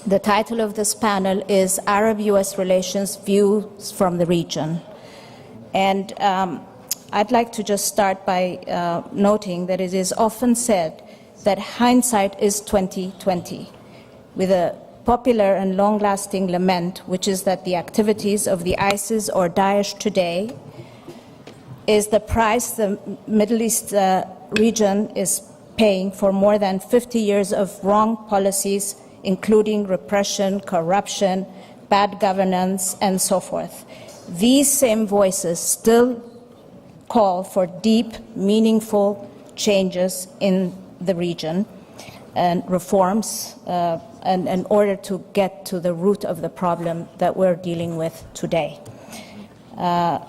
The title of this panel is Arab-U.S. Relations Views from the Region. And I'd like to just start by noting that it is often said that hindsight is 20/20, with a popular and long-lasting lament, which is that the activities of the ISIS or Daesh today is the price the Middle East region is paying for more than 50 years of wrong policies, including repression, corruption, bad governance, and so forth. These same voices still call for deep, meaningful changes in the region and reforms in order to get to the root of the problem that we're dealing with today.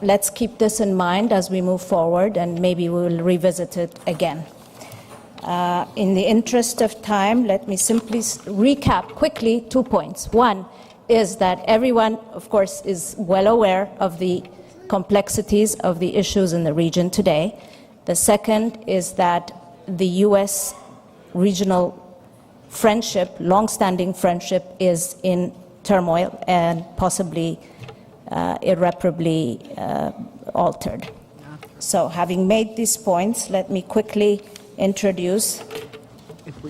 Let's keep this in mind as we move forward, and maybe we will revisit it again. In the interest of time, let me simply recap quickly 2 points. One is that everyone, of course, is well aware of the complexities of the issues in the region today. The second is that the U.S. regional friendship, long-standing friendship, is in turmoil and possibly irreparably altered. So having made these points, let me quickly introduce.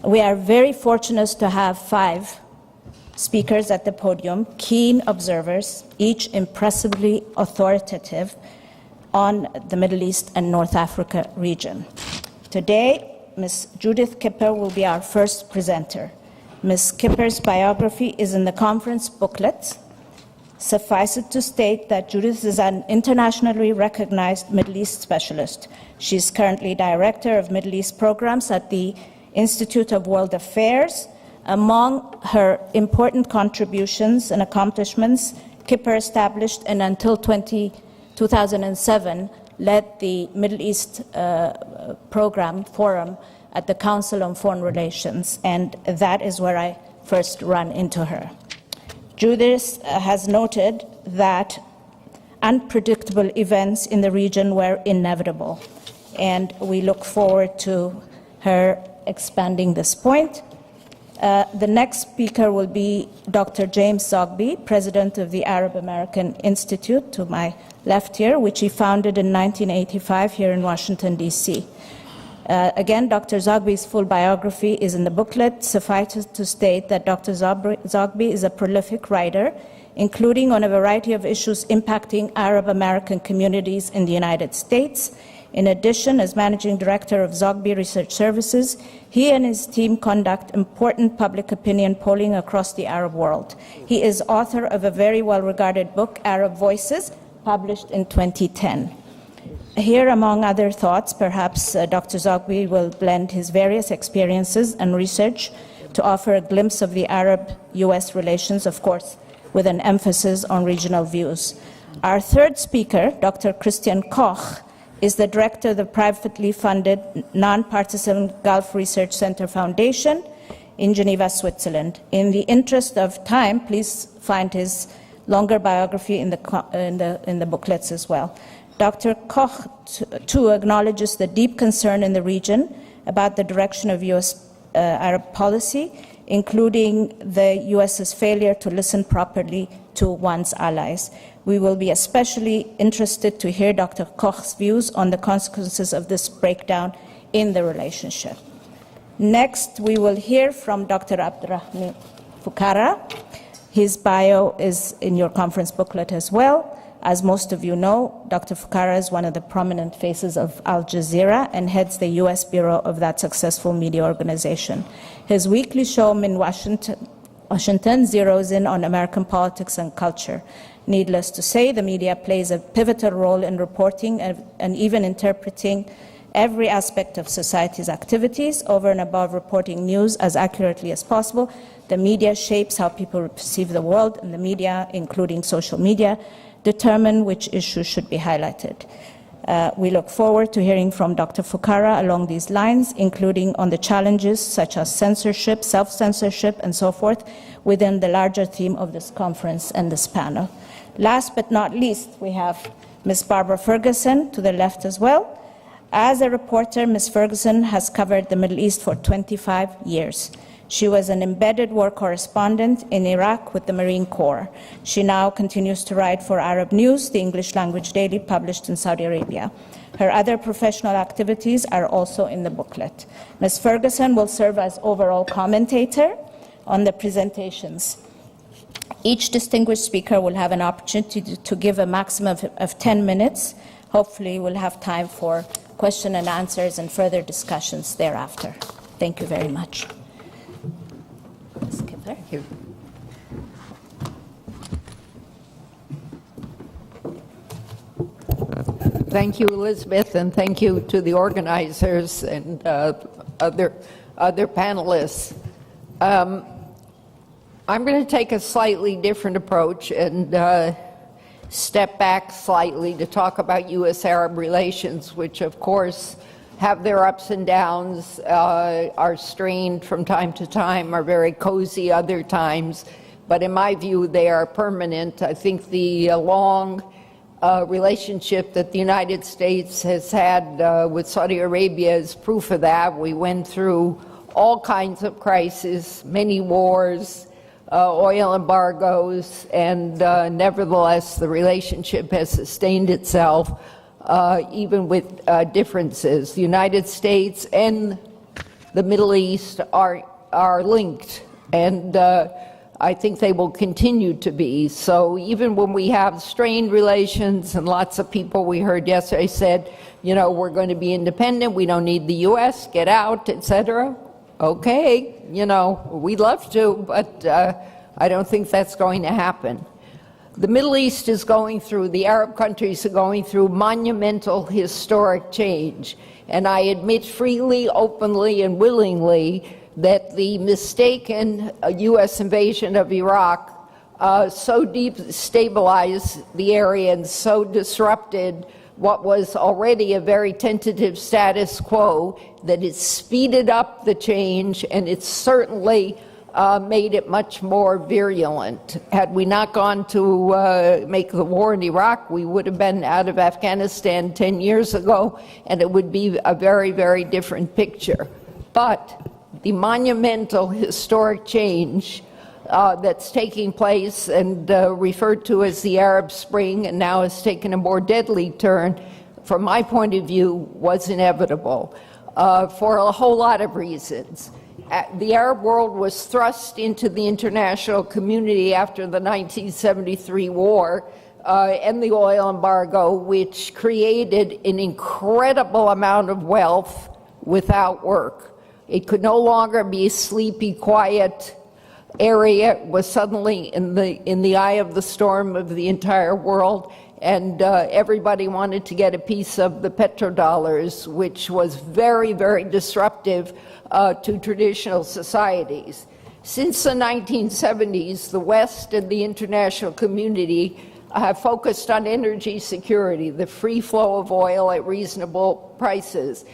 We are very fortunate to have 5 speakers at the podium, keen observers, each impressively authoritative on the Middle East and North Africa region. Today, Ms. Judith Kipper will be our first presenter. Ms. Kipper's biography is in the conference booklet. Suffice it to state that Judith is an internationally recognized Middle East specialist. She is currently Director of Middle East Programs at the Institute of World Affairs. Among her important contributions and accomplishments, Kipper established and until 2007 led the Middle East Program Forum at the Council on Foreign Relations, and that is where I first ran into her. Judith has noted that unpredictable events in the region were inevitable, and we look forward to her expanding this point. The next speaker will be Dr. James Zogby, president of the Arab-American Institute, to my left here, which he founded in 1985 here in Washington, D.C. Again, Dr. Zogby's full biography is in the booklet. Suffice it to state that Dr. Zogby is a prolific writer, including on a variety of issues impacting Arab-American communities in the United States. In addition, as managing director of Zogby Research Services, he and his team conduct important public opinion polling across the Arab world. He is author of a very well-regarded book, Arab Voices, published in 2010. Here, among other thoughts, perhaps Dr. Zogby will blend his various experiences and research to offer a glimpse of the Arab-U.S. relations, of course, with an emphasis on regional views. Our third speaker, Dr. Christian Koch, is the director of the privately funded nonpartisan Gulf Research Center Foundation in Geneva, Switzerland. In the interest of time, please find his longer biography in the booklets as well. Dr. Koch, too, acknowledges the deep concern in the region about the direction of U.S. Arab policy, including the U.S.'s failure to listen properly to one's allies. We will be especially interested to hear Dr. Koch's views on the consequences of this breakdown in the relationship. Next, we will hear from Dr. Abderrahim Foukara. His bio is in your conference booklet as well. As most of you know, Dr. Foukara is one of the prominent faces of Al-Jazeera and heads the U.S. bureau of that successful media organization. His weekly show in Washington zeroes in on American politics and culture. Needless to say, the media plays a pivotal role in reporting and even interpreting every aspect of society's activities. Over and above reporting news as accurately as possible, the media shapes how people perceive the world, and the media, including social media, determine which issues should be highlighted. We look forward to hearing from Dr. Foukara along these lines, including on the challenges such as censorship, self-censorship, and so forth, within the larger theme of this conference and this panel. Last but not least, we have Ms. Barbara Ferguson to the left as well. As a reporter, Ms. Ferguson has covered the Middle East for 25 years. She was an embedded war correspondent in Iraq with the Marine Corps. She now continues to write for Arab-U.S, the English language daily published in Saudi Arabia. Her other professional activities are also in the booklet. Ms. Ferguson will serve as overall commentator on the presentations. Each distinguished speaker will have an opportunity to give a maximum of 10 minutes. Hopefully, we'll have time for question and answers and further discussions thereafter. Thank you very much. Thank you. Thank you, Elizabeth, and thank you to the organizers and other panelists. I'm going to take a slightly different approach and step back slightly to talk about U.S.-Arab relations, which, of course, have their ups and downs, are strained from time to time, are very cozy other times. But in my view, they are permanent. I think the long relationship that the United States has had with Saudi Arabia is proof of that. We went through all kinds of crises, many wars, oil embargoes, and nevertheless, the relationship has sustained itself. Even with differences. The United States and the Middle East are linked, and I think they will continue to be. So even when we have strained relations, and lots of people we heard yesterday said, you know, we're going to be independent, we don't need the U.S., get out, etc. Okay, you know, we'd love to, but I don't think that's going to happen. The Middle East is going through, the Arab countries are going through monumental historic change. And I admit freely, openly, and willingly that the mistaken U.S. invasion of Iraq so destabilized the area and so disrupted what was already a very tentative status quo that it speeded up the change, and it's certainly made it much more virulent. Had we not gone to make the war in Iraq, we would have been out of Afghanistan 10 years ago, and it would be a very, very different picture. But the monumental historic change that's taking place and referred to as the Arab Spring, and now has taken a more deadly turn, from my point of view, was inevitable for a whole lot of reasons. The Arab world was thrust into the international community after the 1973 war and the oil embargo, which created an incredible amount of wealth without work. It could no longer be a sleepy, quiet area. It was suddenly in the eye of the storm of the entire world, and everybody wanted to get a piece of the petrodollars, which was very, very disruptive to traditional societies. Since the 1970s, the West and the international community have focused on energy security, the free flow of oil at reasonable prices.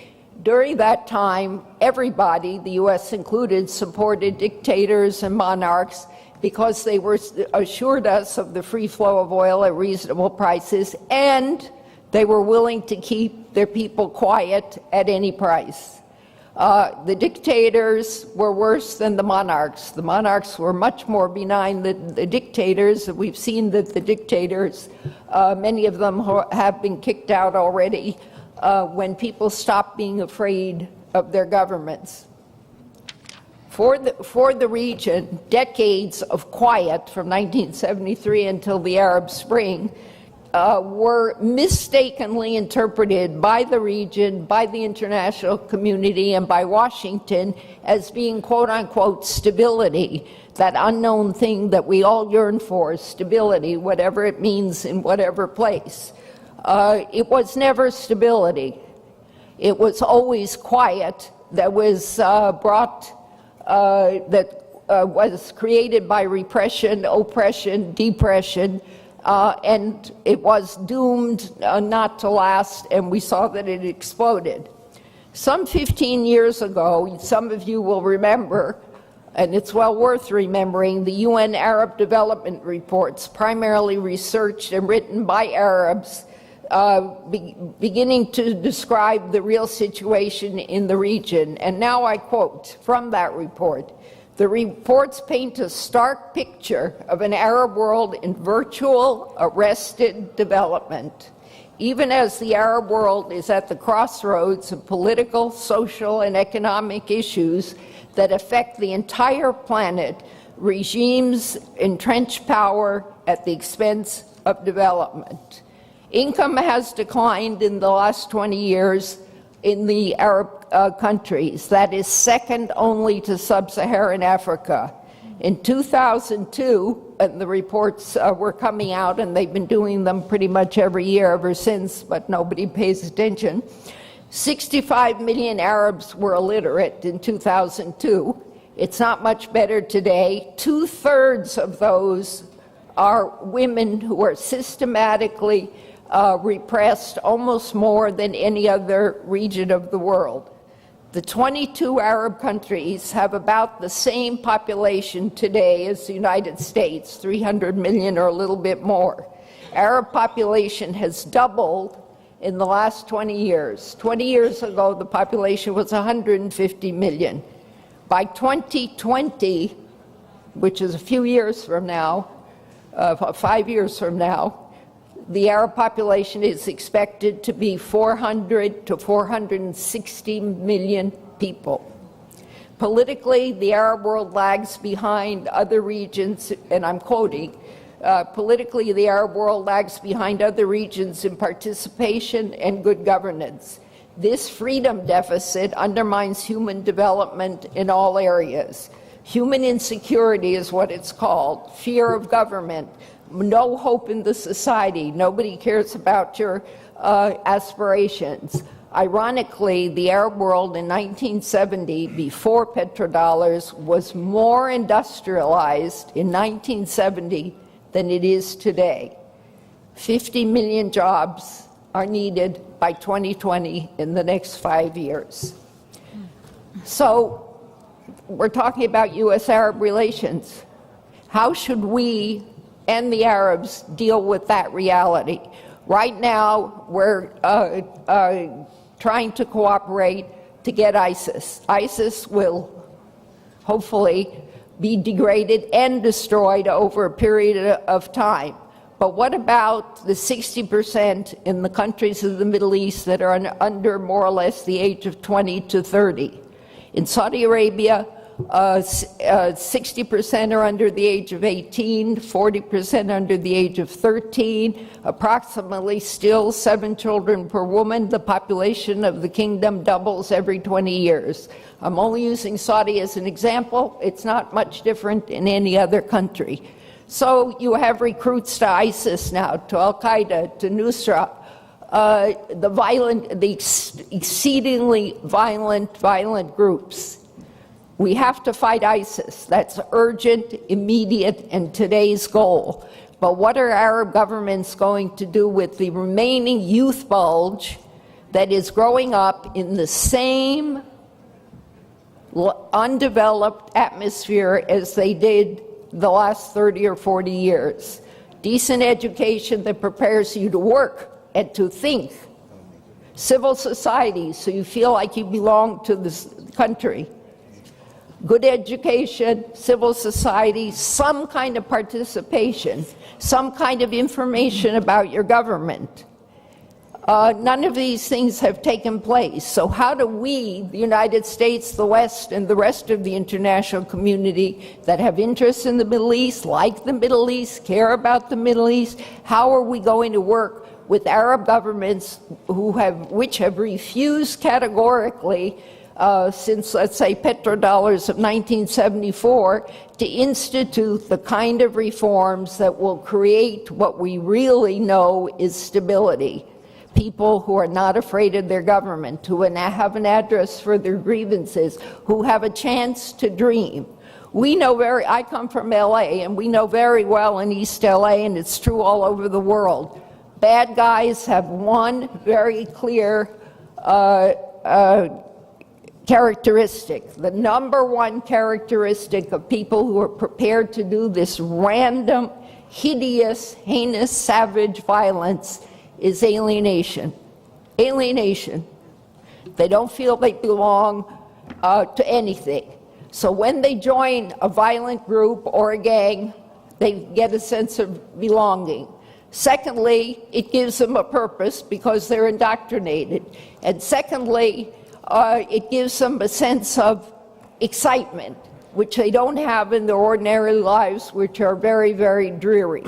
During that time, everybody, the U.S. included, supported dictators and monarchs because they were assured us of the free flow of oil at reasonable prices, and they were willing to keep their people quiet at any price. The dictators were worse than the monarchs. The monarchs were much more benign than the dictators. We've seen that the dictators, many of them have been kicked out already when people stopped being afraid of their governments. For the region, decades of quiet from 1973 until the Arab Spring were mistakenly interpreted by the region, by the international community, and by Washington as being quote-unquote stability, that unknown thing that we all yearn for, stability, whatever it means in whatever place. It was never stability. It was always quiet that was was created by repression, oppression, depression, and it was doomed not to last, and we saw that it exploded. Some 15 years ago, some of you will remember, and it's well worth remembering, the UN Arab Development Reports, primarily researched and written by Arabs, beginning to describe the real situation in the region. And now I quote from that report: The reports paint a stark picture of an Arab world in virtual, arrested development. Even as the Arab world is at the crossroads of political, social, and economic issues that affect the entire planet, regimes entrench power at the expense of development. Income has declined in the last 20 years in the Arab countries. That is second only to sub-Saharan Africa. In 2002, and the reports were coming out, and they've been doing them pretty much every year ever since, but nobody pays attention, 65 million Arabs were illiterate in 2002. It's not much better today. 2/3 of those are women who are systematically repressed, almost more than any other region of the world. The 22 Arab countries have about the same population today as the United States, 300 million or a little bit more. Arab population has doubled in the last 20 years. 20 years ago, the population was 150 million. By 2020, which is a few years from now, 5 years from now, the Arab population is expected to be 400 to 460 million people. Politically, the Arab world lags behind other regions, and I'm quoting, politically, the Arab world lags behind other regions in participation and good governance. This freedom deficit undermines human development in all areas. Human insecurity is what it's called, fear of government, no hope in the society, nobody cares about your aspirations. Ironically, the Arab world in 1970, before petrodollars, was more industrialized in 1970 than it is today. 50 million jobs are needed by 2020 in the next 5 years. So we're talking about U.S.-Arab relations. How should we and the Arabs deal with that reality? Right now, we're trying to cooperate to get ISIS. ISIS will hopefully be degraded and destroyed over a period of time. But what about the 60% in the countries of the Middle East that are under more or less the age of 20 to 30? In Saudi Arabia, 60% are under the age of 18, 40% under the age of 13, approximately still 7 children per woman. The population of the kingdom doubles every 20 years. I'm only using Saudi as an example. It's not much different in any other country. So you have recruits to ISIS now, to Al-Qaeda, to Nusra, the exceedingly violent groups. We have to fight ISIS. That's urgent, immediate, and today's goal. But what are Arab governments going to do with the remaining youth bulge that is growing up in the same undeveloped atmosphere as they did the last 30 or 40 years? Decent education that prepares you to work and to think. Civil society, so you feel like you belong to this country. Good education, civil society, some kind of participation, some kind of information about your government. None of these things have taken place. So how do we, the United States, the West, and the rest of the international community that have interests in the Middle East, like the Middle East, care about the Middle East, how are we going to work with Arab governments which have refused categorically since, let's say, petrodollars of 1974, to institute the kind of reforms that will create what we really know is stability. People who are not afraid of their government, who have an address for their grievances, who have a chance to dream. We know I come from LA, and we know very well in East LA, and it's true all over the world. Bad guys have one very clear characteristic. The number one characteristic of people who are prepared to do this random, hideous, heinous, savage violence is alienation. Alienation. They don't feel they belong to anything. So when they join a violent group or a gang, they get a sense of belonging. Secondly, it gives them a purpose because they're indoctrinated. And secondly, it gives them a sense of excitement, which they don't have in their ordinary lives, which are very, very dreary.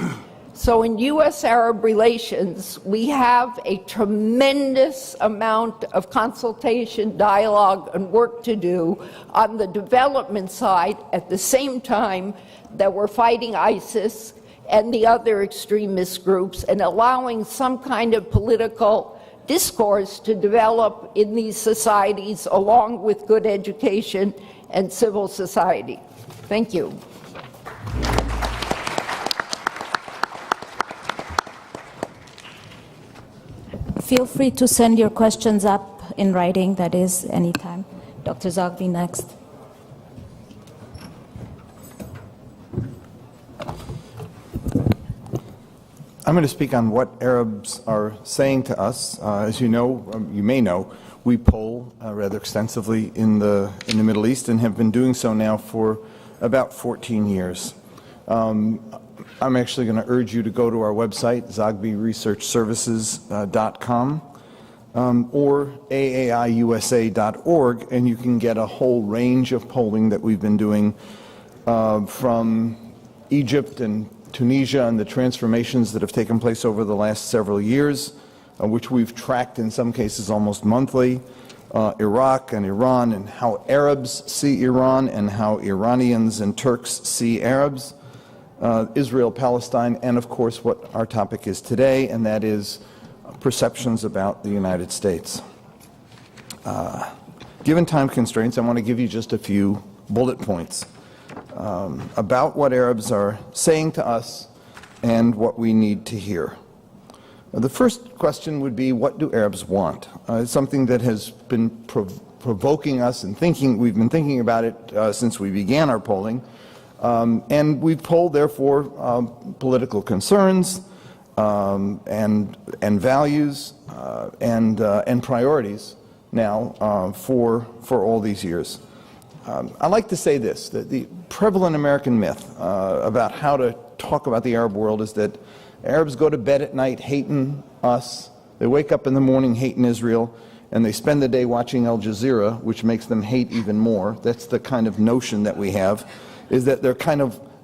So in U.S.-Arab relations, we have a tremendous amount of consultation, dialogue, and work to do on the development side at the same time that we're fighting ISIS and the other extremist groups and allowing some kind of political discourse to develop in these societies along with good education and civil society. Thank you. Feel free to send your questions up in writing, that is, anytime. Dr. Zogby next. I'm going to speak on what Arabs are saying to us. As you know, you may know, we poll rather extensively in the Middle East and have been doing so now for about 14 years. I'm actually going to urge you to go to our website, zogbyresearchservices.com, or aaiusa.org, and you can get a whole range of polling that we've been doing from Egypt and Tunisia and the transformations that have taken place over the last several years, which we've tracked in some cases almost monthly, Iraq and Iran, and how Arabs see Iran and how Iranians and Turks see Arabs, Israel, Palestine, and of course what our topic is today, and that is perceptions about the United States. Given time constraints, I want to give you just a few bullet points about what Arabs are saying to us and what we need to hear. The first question would be, what do Arabs want? It's something that has been provoking us and we've been thinking about it since we began our polling. And we've polled, therefore, political concerns and values and priorities now for all these years. I like to say this, that the prevalent American myth about how to talk about the Arab world is that Arabs go to bed at night hating us, they wake up in the morning hating Israel, and they spend the day watching Al-Jazeera, which makes them hate even more. That's the kind of notion that we have, is that they're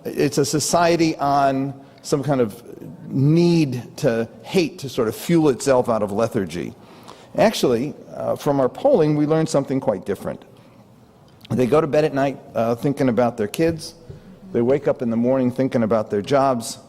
it's a society on some kind of need to hate to sort of fuel itself out of lethargy. Actually, from our polling, we learned something quite different. They go to bed at night thinking about their kids, they wake up in the morning thinking about their jobs,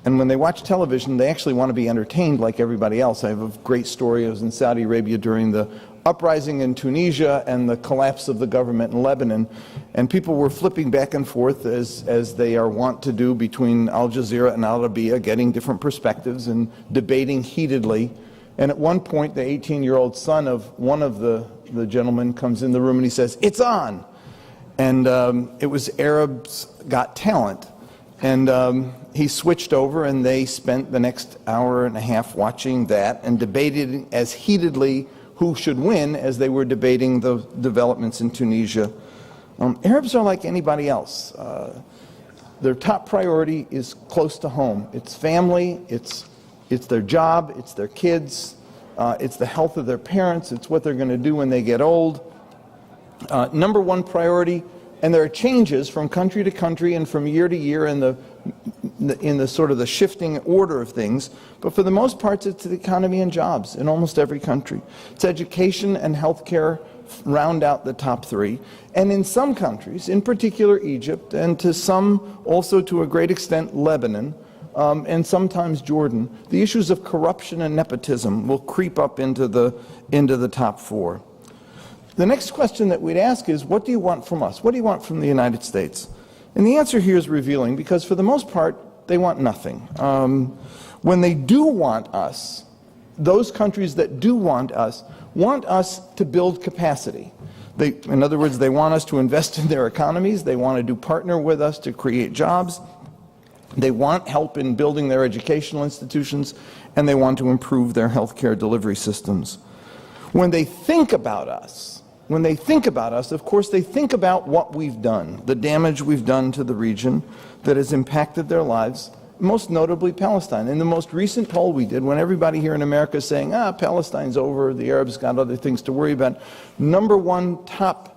and when they watch television, they actually want to be entertained like everybody else. I have a great story. I was in Saudi Arabia during the uprising in Tunisia and the collapse of the government in Lebanon, and people were flipping back and forth as they are wont to do between Al Jazeera and Al Arabiya, getting different perspectives and debating heatedly. And at one point, the 18-year-old son of one of the gentlemen comes in the room and he says, "It's on!" And it was Arabs Got Talent. And he switched over, and they spent the next hour and a half watching that and debated as heatedly who should win as they were debating the developments in Tunisia. Arabs are like anybody else. Their top priority is close to home. It's family, it's their job, it's their kids, it's the health of their parents, it's what they're going to do when they get old. Number one priority, and there are changes from country to country and from year to year in the sort of the shifting order of things, but for the most part it's the economy and jobs in almost every country. It's education and healthcare round out the top three, and in some countries, in particular Egypt, and to some also to a great extent Lebanon, and sometimes Jordan, the issues of corruption and nepotism will creep up into the top four. The next question that we'd ask is, what do you want from us? What do you want from the United States? And the answer here is revealing, because for the most part, they want nothing. When they do want us, those countries that do want us to build capacity. In other words, they want us to invest in their economies, they want to partner with us to create jobs, they want help in building their educational institutions, and they want to improve their healthcare delivery systems. When they think about us, when they think about us, of course, they think about what we've done, the damage we've done to the region that has impacted their lives, most notably Palestine. In the most recent poll we did, when everybody here in America is saying, Palestine's over, the Arabs got other things to worry about, #1 top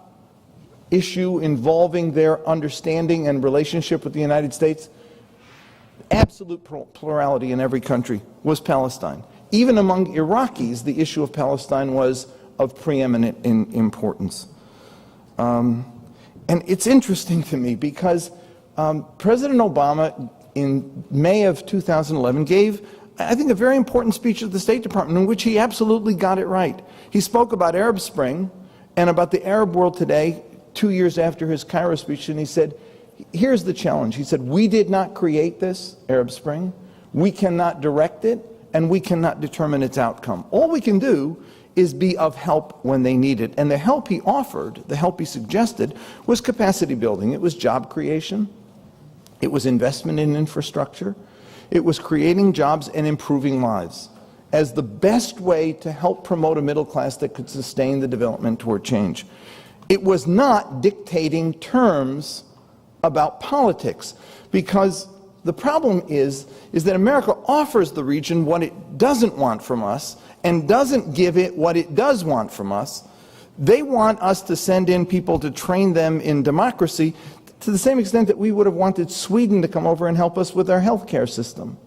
issue involving their understanding and relationship with the United States, absolute plurality in every country, was Palestine. Even among Iraqis, the issue of Palestine was of preeminent importance. And it's interesting to me because President Obama in May of 2011 gave, I think, a very important speech at the State Department in which he absolutely got it right. He spoke about Arab Spring and about the Arab world today 2 years after his Cairo speech, and he said, here's the challenge. He said, we did not create this Arab Spring, we cannot direct it, and we cannot determine its outcome. All we can do is be of help when they need it. And the help he offered, the help he suggested, was capacity building. It was job creation. It was investment in infrastructure. It was creating jobs and improving lives as the best way to help promote a middle class that could sustain the development toward change. It was not dictating terms about politics, because the problem is that America offers the region what it doesn't want from us and doesn't give it what it does want from us. They want us to send in people to train them in democracy to the same extent that we would have wanted Sweden to come over and help us with our healthcare system.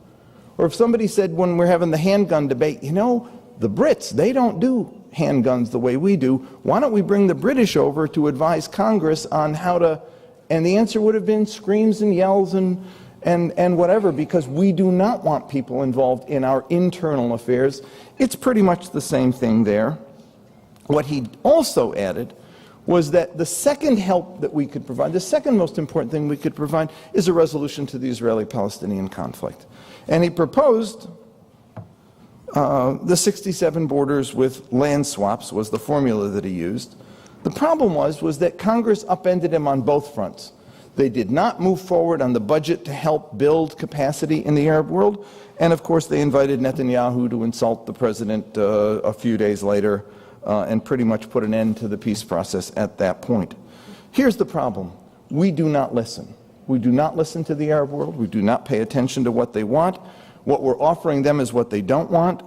Or if somebody said when we're having the handgun debate, you know, the Brits, they don't do handguns the way we do. Why don't we bring the British over to advise Congress on how to, and the answer would have been screams and yells and whatever, because we do not want people involved in our internal affairs. It's pretty much the same thing there. What he also added was that the second help that we could provide, the second most important thing we could provide, is a resolution to the Israeli-Palestinian conflict. And he proposed the 67 borders with land swaps was the formula that he used. The problem was that Congress upended him on both fronts. They did not move forward on the budget to help build capacity in the Arab world, and of course they invited Netanyahu to insult the president a few days later and pretty much put an end to the peace process at that point. Here's the problem. We do not listen. We do not listen to the Arab world. We do not pay attention to what they want. What we're offering them is what they don't want,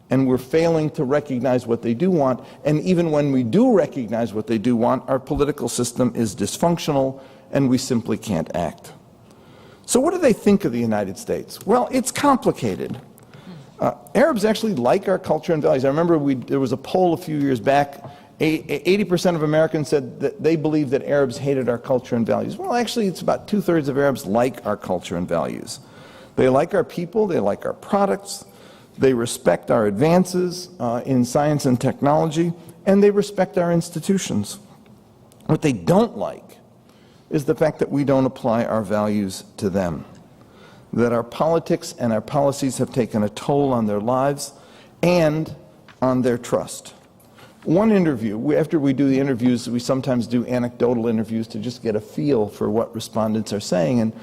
and we're failing to recognize what they do want. And even when we do recognize what they do want, our political system is dysfunctional, and we simply can't act. So what do they think of the United States? Well, it's complicated. Arabs actually like our culture and values. I remember there was a poll a few years back. 80% of Americans said that they believed that Arabs hated our culture and values. Well, actually, it's about 2/3 of Arabs like our culture and values. They like our people, they like our products, they respect our advances in science and technology, and they respect our institutions. What they don't like is the fact that we don't apply our values to them, that our politics and our policies have taken a toll on their lives and on their trust. One interview, after we do the interviews, we sometimes do anecdotal interviews to just get a feel for what respondents are saying. And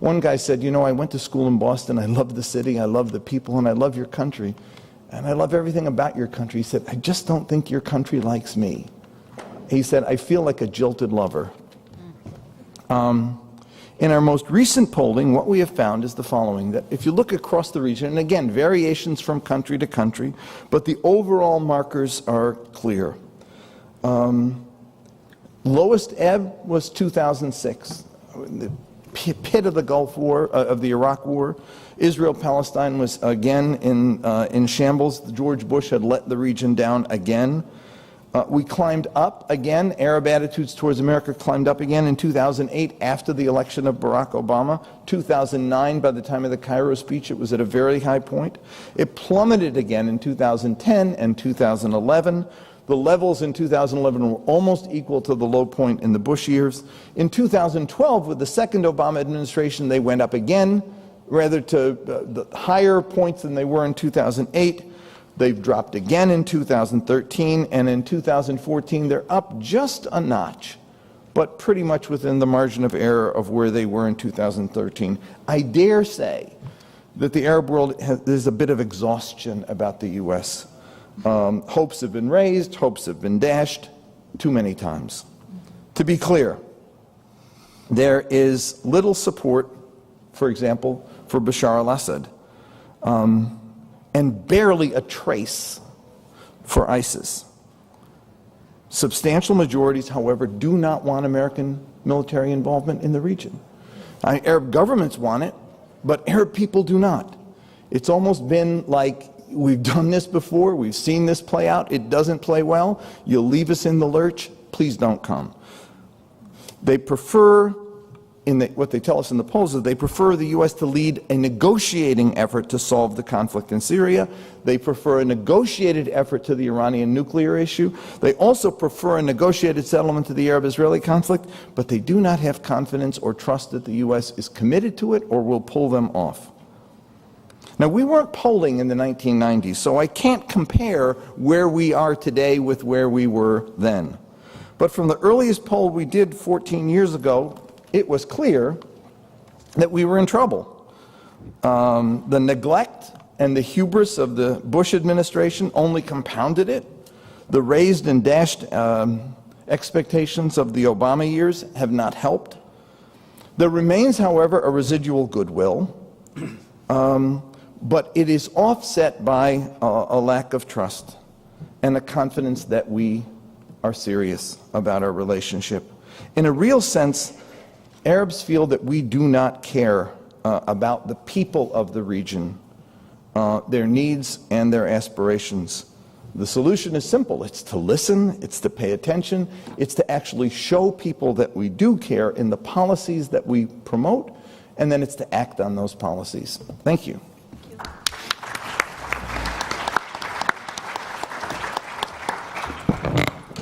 one guy said, you know, I went to school in Boston, I love the city, I love the people, and I love your country. And I love everything about your country. He said, I just don't think your country likes me. He said, I feel like a jilted lover. In our most recent polling, what we have found is the following, that if you look across the region, and again, variations from country to country, but the overall markers are clear. Lowest ebb was 2006, the pit of the Gulf War, of the Iraq War. Israel-Palestine was again in shambles. George Bush had let the region down again. We climbed up again. Arab attitudes towards America climbed up again in 2008 after the election of Barack Obama. 2009, by the time of the Cairo speech, it was at a very high point. It plummeted again in 2010 and 2011. The levels in 2011 were almost equal to the low point in the Bush years. In 2012, with the second Obama administration, they went up again, rather to the higher points than they were in 2008. They've dropped again in 2013, and in 2014 they're up just a notch, but pretty much within the margin of error of where they were in 2013. I dare say that the Arab world there's a bit of exhaustion about the U.S. Hopes have been raised, hopes have been dashed, too many times. To be clear, there is little support, for example, for Bashar al-Assad, and barely a trace for ISIS. Substantial majorities, however, do not want American military involvement in the region. Arab governments want it, but Arab people do not. It's almost been like, we've done this before, we've seen this play out, it doesn't play well, you'll leave us in the lurch, please don't come. They prefer, what they tell us in the polls is they prefer the U.S. to lead a negotiating effort to solve the conflict in Syria. They prefer a negotiated effort to the Iranian nuclear issue. They also prefer a negotiated settlement to the Arab-Israeli conflict, but they do not have confidence or trust that the U.S. is committed to it or will pull them off. Now, we weren't polling in the 1990s, so I can't compare where we are today with where we were then. But from the earliest poll we did 14 years ago, it was clear that we were in trouble. The neglect and the hubris of the Bush administration only compounded it. The raised and dashed expectations of the Obama years have not helped. There remains, however, a residual goodwill, but it is offset by a lack of trust and a confidence that we are serious about our relationship. In a real sense, Arabs feel that we do not care about the people of the region, their needs and their aspirations. The solution is simple. It's to listen, it's to pay attention, it's to actually show people that we do care in the policies that we promote, and then it's to act on those policies. Thank you.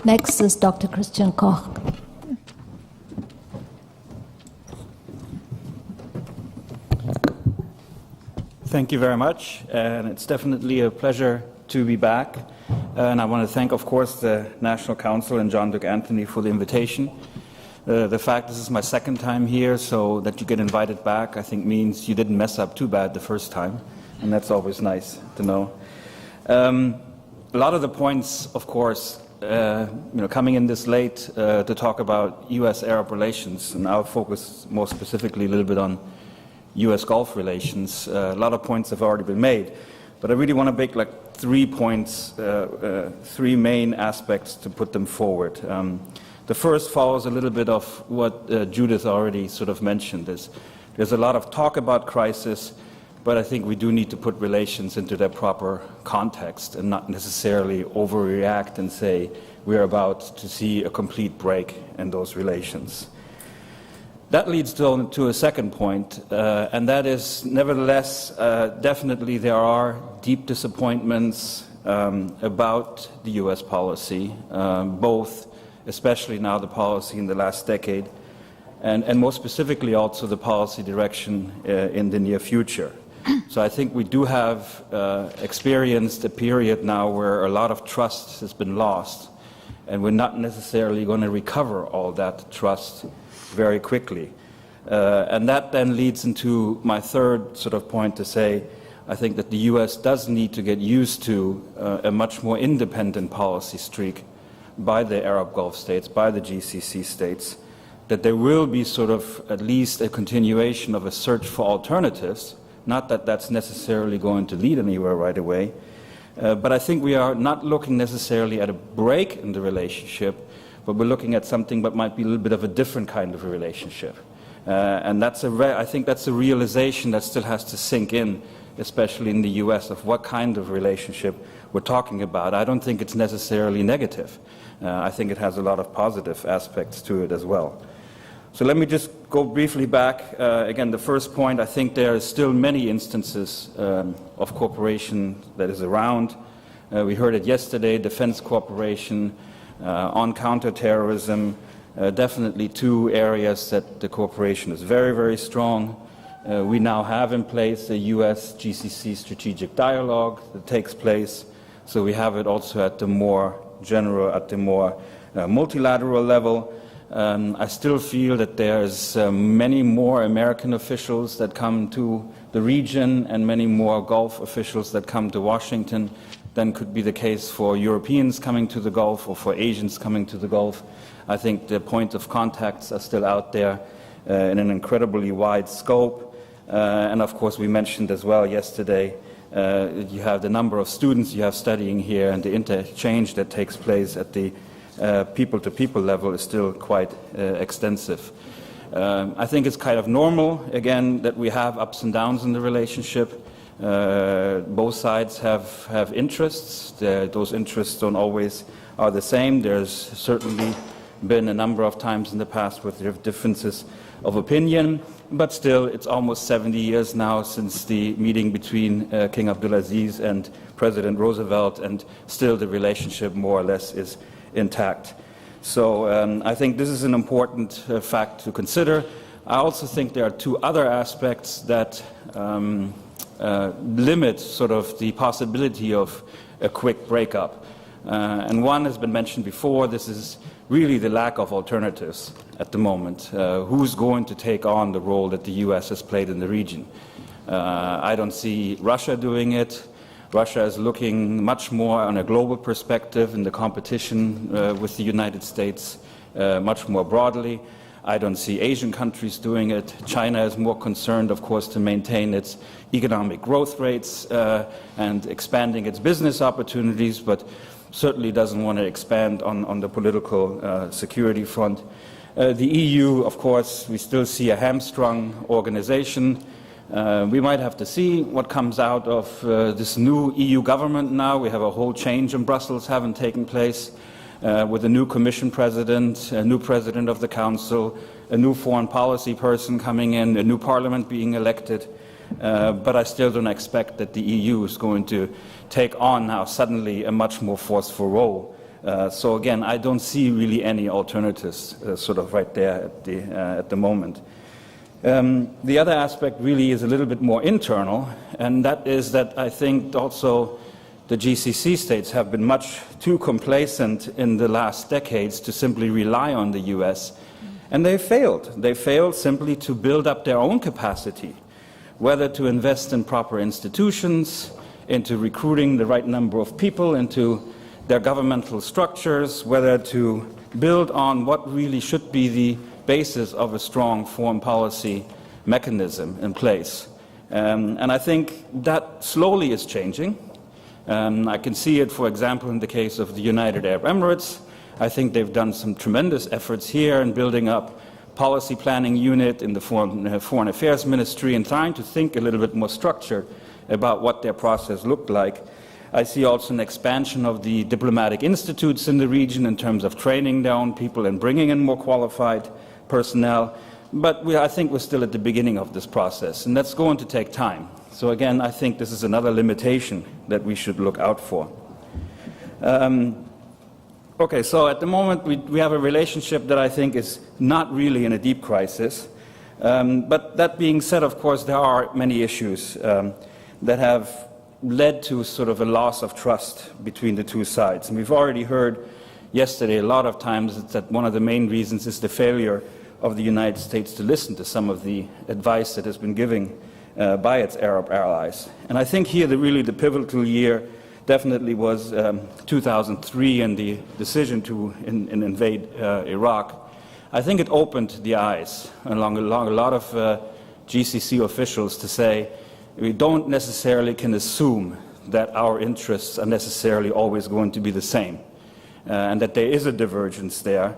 Next is Dr. Christian Koch. Thank you very much, and it's definitely a pleasure to be back. And I want to thank, of course, the National Council and John Duke Anthony for the invitation. The fact this is my second time here, so that you get invited back, I think means you didn't mess up too bad the first time, and that's always nice to know. A lot of the points, of course, coming in this late to talk about U.S.-Arab relations, and I'll focus more specifically a little bit on U.S. Gulf relations. A lot of points have already been made, but I really want to make like 3 points, 3 main aspects to put them forward. The first follows a little bit of what Judith already sort of mentioned. There's a lot of talk about crisis, but I think we do need to put relations into their proper context and not necessarily overreact and say we're about to see a complete break in those relations. That leads to a second point, and that is, nevertheless, definitely there are deep disappointments about the U.S. policy, both, especially now the policy in the last decade, and more specifically also the policy direction in the near future. So I think we do have experienced a period now where a lot of trust has been lost, and we're not necessarily going to recover all that trust very quickly. And that then leads into my third sort of point to say, I think that the U.S. does need to get used to a much more independent policy streak by the Arab Gulf states, by the GCC states, that there will be sort of at least a continuation of a search for alternatives. Not that that's necessarily going to lead anywhere right away, but I think we are not looking necessarily at a break in the relationship, but we're looking at something that might be a little bit of a different kind of a relationship. And I think that's a realization that still has to sink in, especially in the U.S., of what kind of relationship we're talking about. I don't think it's necessarily negative. I think it has a lot of positive aspects to it as well. So let me just go briefly back. Again, the first point, I think there are still many instances of cooperation that is around. We heard it yesterday, defense cooperation, on counterterrorism, definitely 2 areas that the cooperation is very, very strong. We now have in place a U.S.-GCC strategic dialogue that takes place, so we have it also at the more general, at the more multilateral level. I still feel that there's many more American officials that come to the region and many more Gulf officials that come to Washington than could be the case for Europeans coming to the Gulf or for Asians coming to the Gulf. I think the point of contacts are still out there in an incredibly wide scope. And of course, we mentioned as well yesterday, you have the number of students you have studying here, and the interchange that takes place at the people-to-people level is still quite extensive. I think it's kind of normal, again, that we have ups and downs in the relationship. Both sides have interests. Those interests don't always are the same. There's certainly been a number of times in the past with differences of opinion, but still it's almost 70 years now since the meeting between King Abdulaziz and President Roosevelt, and still the relationship more or less is intact. So I think this is an important fact to consider. I also think there are two other aspects that limit sort of the possibility of a quick breakup. And one has been mentioned before. This is really the lack of alternatives at the moment. Who's going to take on the role that the U.S. has played in the region? I don't see Russia doing it. Russia is looking much more on a global perspective in the competition with the United States much more broadly. I don't see Asian countries doing it. China is more concerned, of course, to maintain its economic growth rates and expanding its business opportunities, but certainly doesn't want to expand on the political security front. The EU, of course, we still see a hamstrung organization. We might have to see what comes out of this new EU government now. We have a whole change in Brussels having taken place with a new Commission President, a new President of the Council, a new foreign policy person coming in, a new Parliament being elected. But I still don't expect that the EU is going to take on now suddenly a much more forceful role. So again, I don't see really any alternatives sort of right there at the moment. The other aspect really is a little bit more internal, and that is that I think also the GCC states have been much too complacent in the last decades to simply rely on the US, and they failed. They failed simply to build up their own capacity, whether to invest in proper institutions, into recruiting the right number of people into their governmental structures, whether to build on what really should be the basis of a strong foreign policy mechanism in place. And I think that slowly is changing. I can see it, for example, in the case of the United Arab Emirates. I think they've done some tremendous efforts here in building up policy planning unit in the Foreign Affairs Ministry and trying to think a little bit more structured about what their process looked like. I see also an expansion of the diplomatic institutes in the region in terms of training their own people and bringing in more qualified personnel. But I think we're still at the beginning of this process, and that's going to take time. So again, I think this is another limitation that we should look out for. Okay, so at the moment we have a relationship that I think is not really in a deep crisis. But that being said, of course, there are many issues that have led to sort of a loss of trust between the two sides. And we've already heard yesterday a lot of times that one of the main reasons is the failure of the United States to listen to some of the advice that has been given by its Arab allies. And I think here really the pivotal year definitely was 2003 and the decision to invade Iraq. I think it opened the eyes along a lot of GCC officials to say we don't necessarily can assume that our interests are necessarily always going to be the same, and that there is a divergence there.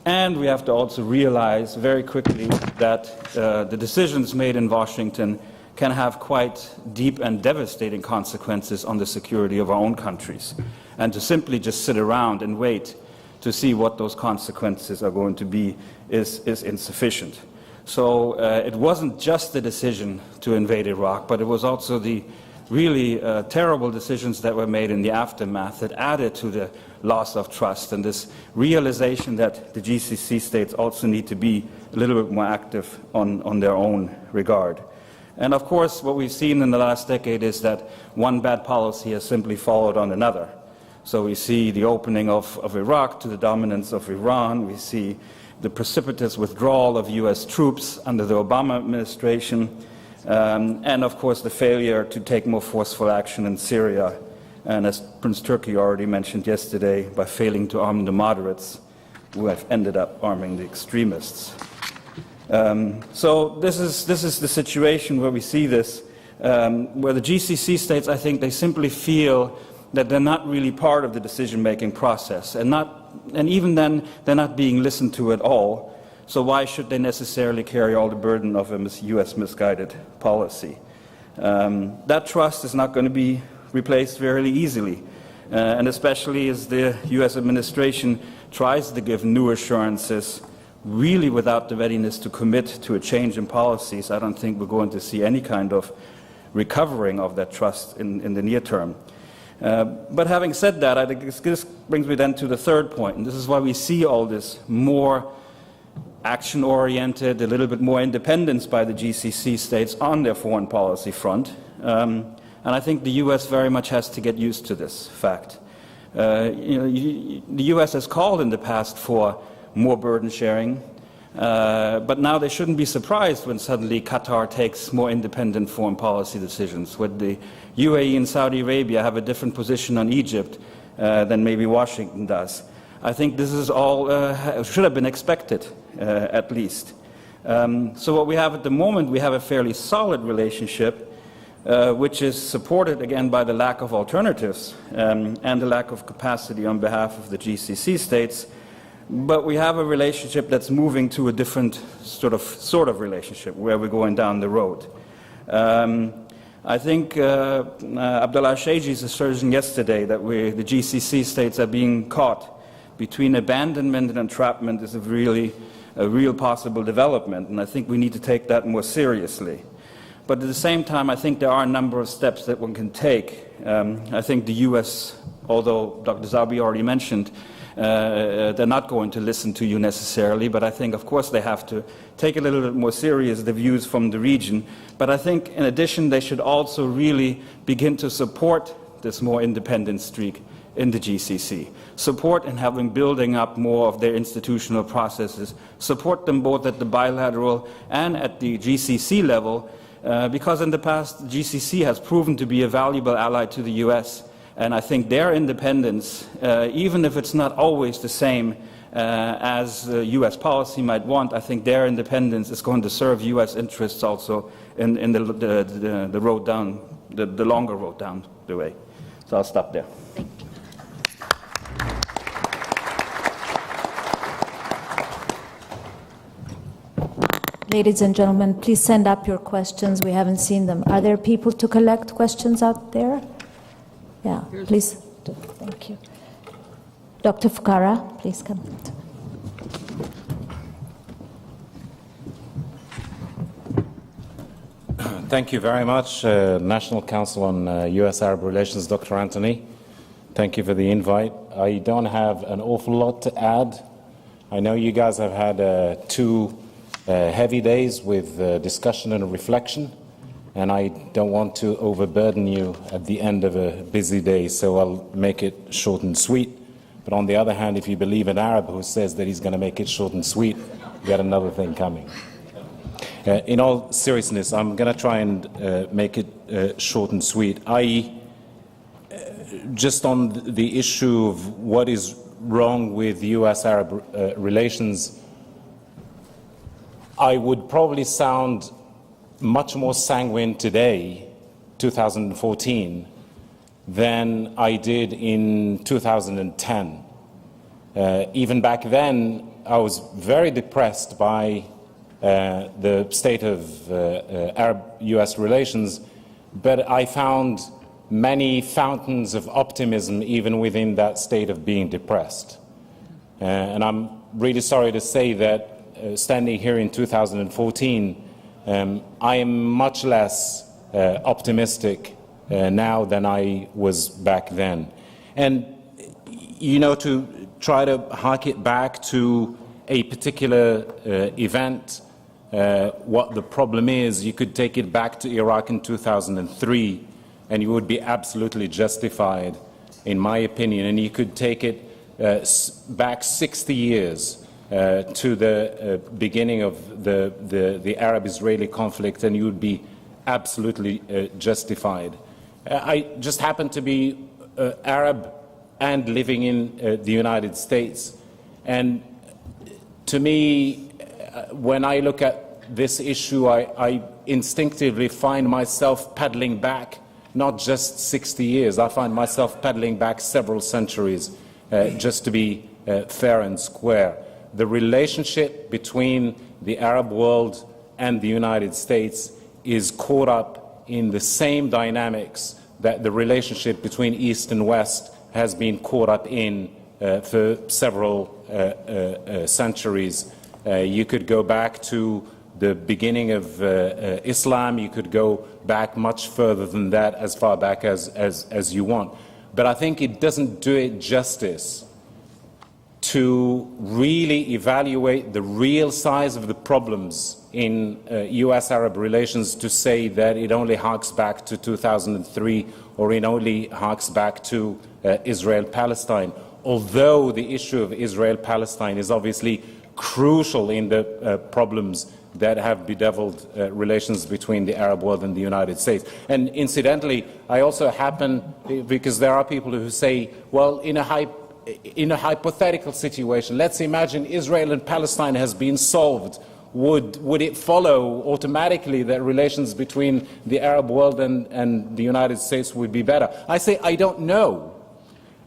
And we have to also realize very quickly that the decisions made in Washington can have quite deep and devastating consequences on the security of our own countries. And to simply just sit around and wait to see what those consequences are going to be is insufficient. So it wasn't just the decision to invade Iraq, but it was also the really terrible decisions that were made in the aftermath that added to the loss of trust and this realization that the GCC states also need to be a little bit more active on their own regard. And of course, what we've seen in the last decade is that one bad policy has simply followed on another. So we see the opening of Iraq to the dominance of Iran. We see the precipitous withdrawal of US troops under the Obama administration. And of course, the failure to take more forceful action in Syria and as Prince Turki already mentioned yesterday, by failing to arm the moderates, who have ended up arming the extremists. So this is the situation where we see this, where the GCC states, I think, they simply feel that they're not really part of the decision-making process, and even then, they're not being listened to at all. So why should they necessarily carry all the burden of a U.S. misguided policy? That trust is not going to be replaced very easily, and especially as the U.S. administration tries to give new assurances, really without the readiness to commit to a change in policies, I don't think we're going to see any kind of recovering of that trust in the near term. But having said that, I think this brings me then to the third point, and this is why we see all this more action-oriented, a little bit more independence by the GCC states on their foreign policy front. And I think the U.S. very much has to get used to this fact. The U.S. has called in the past for more burden sharing, but now they shouldn't be surprised when suddenly Qatar takes more independent foreign policy decisions, when the UAE and Saudi Arabia have a different position on Egypt than maybe Washington does. I think this is all should have been expected, at least. So what we have at the moment, we have a fairly solid relationship, which is supported again by the lack of alternatives and the lack of capacity on behalf of the GCC states. But we have a relationship that's moving to a different sort of relationship where we're going down the road. I think Abdullah Shayji's assertion yesterday that the GCC states are being caught between abandonment and entrapment is a real possible development, and I think we need to take that more seriously. But at the same time, I think there are a number of steps that one can take. I think the U.S., although Dr. Zabi already mentioned, they're not going to listen to you necessarily, but I think, of course, they have to take a little bit more serious the views from the region. But I think, in addition, they should also really begin to support this more independent streak in the GCC. Support in building up more of their institutional processes. Support them both at the bilateral and at the GCC level, because in the past, the GCC has proven to be a valuable ally to the U.S., and I think their independence, even if it's not always the same as U.S. policy might want, I think their independence is going to serve U.S. interests also in the road down, the longer road down the way. So I'll stop there. Ladies and gentlemen, please send up your questions. We haven't seen them. Are there people to collect questions out there? Yeah, please. Thank you. Dr. Foukara, please come. Thank you very much, National Council on U.S.-Arab Relations, Dr. Anthony. Thank you for the invite. I don't have an awful lot to add. I know you guys have had 2 heavy days with discussion and reflection, and I don't want to overburden you at the end of a busy day, so I'll make it short and sweet. But on the other hand, if you believe an Arab who says that he's going to make it short and sweet, you got another thing coming. In all seriousness, I'm going to try and make it short and sweet. Just on the issue of what is wrong with U.S.-Arab relations, I would probably sound much more sanguine today, 2014, than I did in 2010. Even back then, I was very depressed by the state of Arab-U.S. relations, but I found many fountains of optimism even within that state of being depressed. And I'm really sorry to say that standing here in 2014, I am much less optimistic now than I was back then. And, you know, to try to hark it back to a particular event, what the problem is, you could take it back to Iraq in 2003, and you would be absolutely justified, in my opinion, and you could take it back 60 years to the beginning of the Arab-Israeli conflict, and you would be absolutely justified. I just happen to be Arab and living in the United States. And to me, when I look at this issue, I instinctively find myself paddling back not just 60 years. I find myself paddling back several centuries, just to be fair and square. The relationship between the Arab world and the United States is caught up in the same dynamics that the relationship between East and West has been caught up in for several centuries. You could go back to the beginning of Islam. You could go back much further than that, as far back as you want. But I think it doesn't do it justice to really evaluate the real size of the problems in U.S.-Arab relations to say that it only harks back to 2003 or it only harks back to Israel-Palestine, although the issue of Israel-Palestine is obviously crucial in the problems that have bedeviled relations between the Arab world and the United States. And incidentally, I also happen, because there are people who say, well, in a hypothetical situation, let's imagine Israel and Palestine has been solved. Would it follow automatically that relations between the Arab world and the United States would be better? I say, I don't know.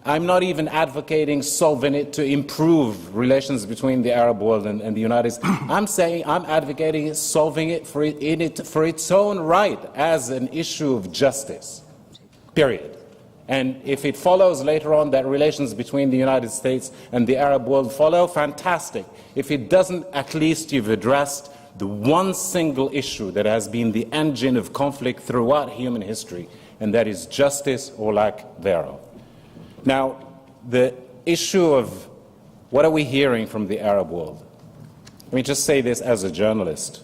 I'm not even advocating solving it to improve relations between the Arab world and the United States. I'm advocating solving it for its own right as an issue of justice, period. And if it follows later on that relations between the United States and the Arab world follow, fantastic. If it doesn't, at least you've addressed the one single issue that has been the engine of conflict throughout human history, and that is justice or lack thereof. Now, the issue of what are we hearing from the Arab world? Let me just say this as a journalist.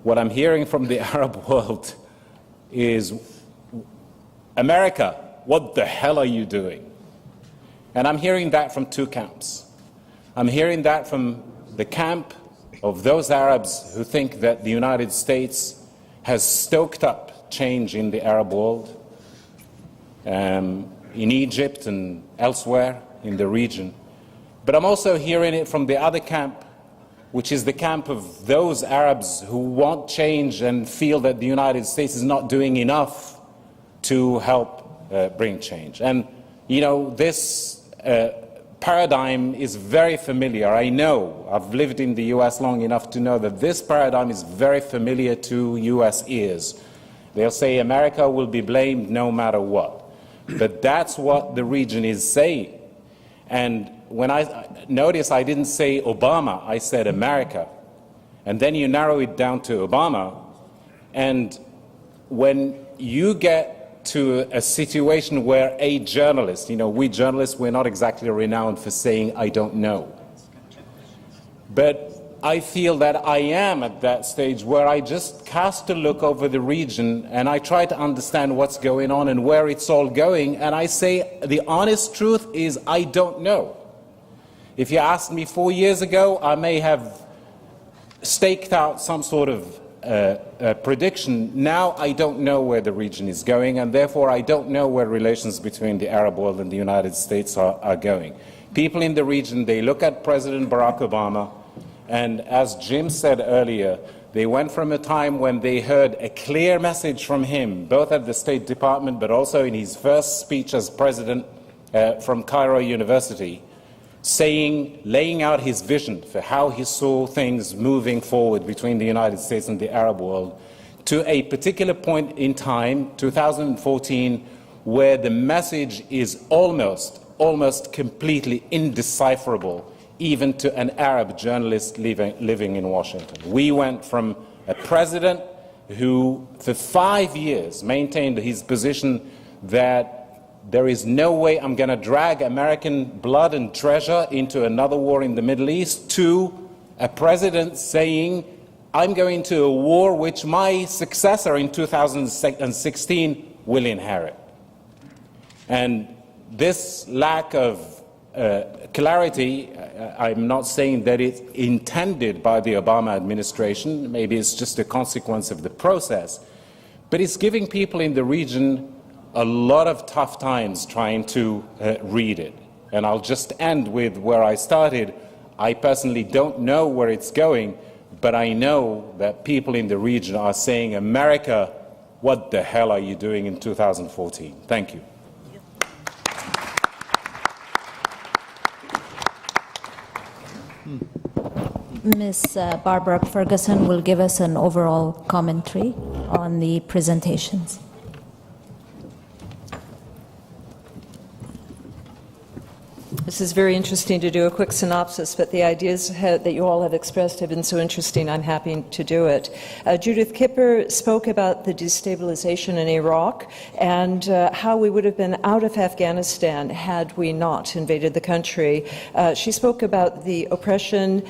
What I'm hearing from the Arab world is, America, what the hell are you doing? And I'm hearing that from two camps. I'm hearing that from the camp of those Arabs who think that the United States has stoked up change in the Arab world, in Egypt and elsewhere in the region. But I'm also hearing it from the other camp, which is the camp of those Arabs who want change and feel that the United States is not doing enough to help bring change. And, you know, this paradigm is very familiar. I know, I've lived in the US long enough to know that this paradigm is very familiar to US ears. They'll say America will be blamed no matter what. But that's what the region is saying. And when I notice I didn't say Obama, I said America. And then you narrow it down to Obama. And when you get to a situation where a journalist, you know, we journalists, we're not exactly renowned for saying I don't know. But I feel that I am at that stage where I just cast a look over the region and I try to understand what's going on and where it's all going, and I say the honest truth is I don't know. If you asked me 4 years ago, I may have staked out some sort of prediction. Now I don't know where the region is going, and therefore I don't know where relations between the Arab world and the United States are going. People in the region, they look at President Barack Obama, and as Jim said earlier, they went from a time when they heard a clear message from him, both at the State Department but also in his first speech as president from Cairo University, laying out his vision for how he saw things moving forward between the United States and the Arab world, to a particular point in time, 2014, where the message is almost completely indecipherable, even to an Arab journalist living in Washington. We went from a president who, for 5 years, maintained his position that there is no way I'm going to drag American blood and treasure into another war in the Middle East, to a president saying, I'm going to a war which my successor in 2016 will inherit. And this lack of clarity, I'm not saying that it's intended by the Obama administration, maybe it's just a consequence of the process, but it's giving people in the region a lot of tough times trying to read it. And I'll just end with where I started. I personally don't know where it's going, but I know that people in the region are saying, America, what the hell are you doing in 2014? Thank you. Ms. Barbara Ferguson will give us an overall commentary on the presentations. This is very interesting to do a quick synopsis, but the ideas that you all have expressed have been so interesting, I'm happy to do it. Judith Kipper spoke about the destabilization in Iraq and how we would have been out of Afghanistan had we not invaded the country. She spoke about the oppression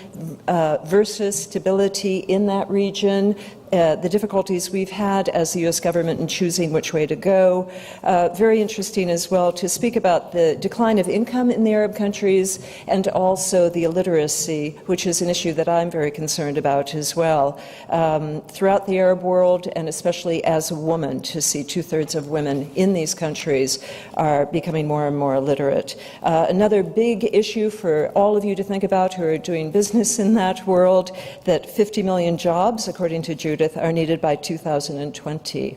versus stability in that region, the difficulties we've had as the U.S. government in choosing which way to go. Very interesting as well to speak about the decline of income in the Arab countries and also the illiteracy, which is an issue that I'm very concerned about as well. Throughout the Arab world, and especially as a woman, to see 2/3 of women in these countries are becoming more and more illiterate. Another big issue for all of you to think about who are doing business in that world, that 50 million jobs, according to Judith, are needed by 2020.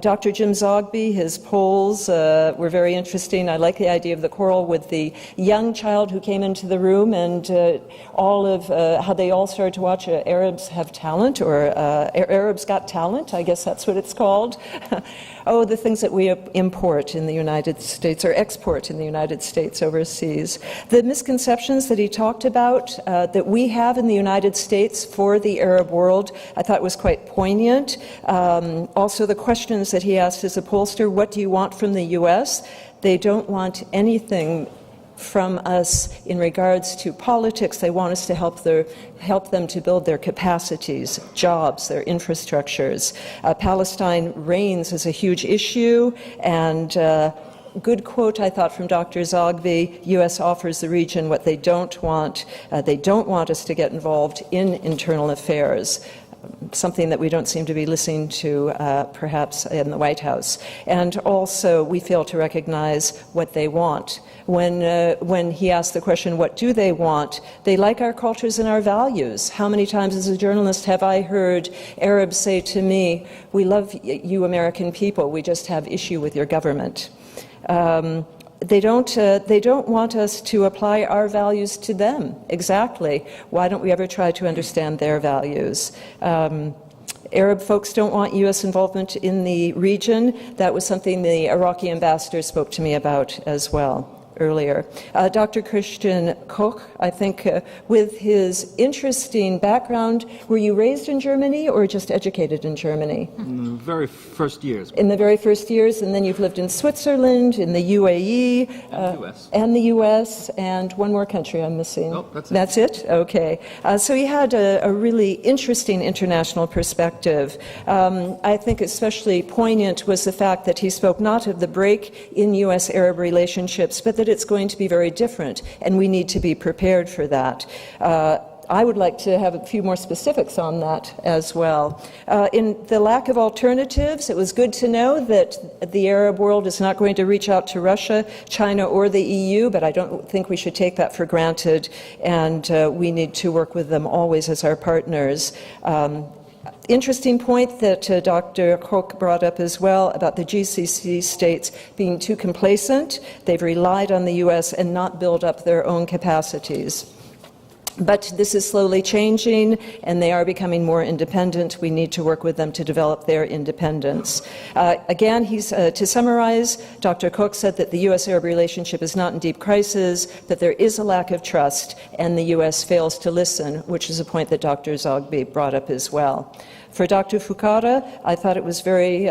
Dr. Jim Zogby, his polls were very interesting. I like the idea of the choral with the young child who came into the room and all of how they all started to watch Arabs Have Talent, or Arabs Got Talent, I guess that's what it's called. Oh, the things that we import in the United States or export in the United States overseas. The misconceptions that he talked about that we have in the United States for the Arab world, I thought was quite poignant. Also the questions that he asked as a pollster, what do you want from the U.S.? They don't want anything from us in regards to politics. They want us to help them to build their capacities, jobs, their infrastructures. Palestine reigns as a huge issue, and good quote, I thought, from Dr. Zogby, U.S. offers the region what they don't want. They don't want us to get involved in internal affairs, something that we don't seem to be listening to perhaps in the White House. And also, we fail to recognize what they want. When he asked the question, what do they want? They like our cultures and our values. How many times as a journalist have I heard Arabs say to me, we love you American people, we just have issue with your government. They don't want us to apply our values to them. Exactly. Why don't we ever try to understand their values? Arab folks don't want U.S. involvement in the region. That was something the Iraqi ambassador spoke to me about as well earlier. Dr. Christian Koch, I think with his interesting background, were you raised in Germany or just educated in Germany? In the very first years. In the very first years, and then you've lived in Switzerland, in the UAE, and the US, and one more country I'm missing. Nope, that's it. That's it? Okay. So he had a really interesting international perspective. I think especially poignant was the fact that he spoke not of the break in US-Arab relationships, but that it's going to be very different, and we need to be prepared for that. I would like to have a few more specifics on that as well. In the lack of alternatives, it was good to know that the Arab world is not going to reach out to Russia, China, or the EU, but I don't think we should take that for granted, and we need to work with them always as our partners. Interesting point that Dr. Koch brought up as well about the GCC states being too complacent. They've relied on the U.S. and not built up their own capacities. But this is slowly changing, and they are becoming more independent. We need to work with them to develop their independence. Again, to summarize, Dr. Koch said that the U.S.-Arab relationship is not in deep crisis, that there is a lack of trust, and the U.S. fails to listen, which is a point that Dr. Zogby brought up as well. For Dr. Foukara, I thought it was very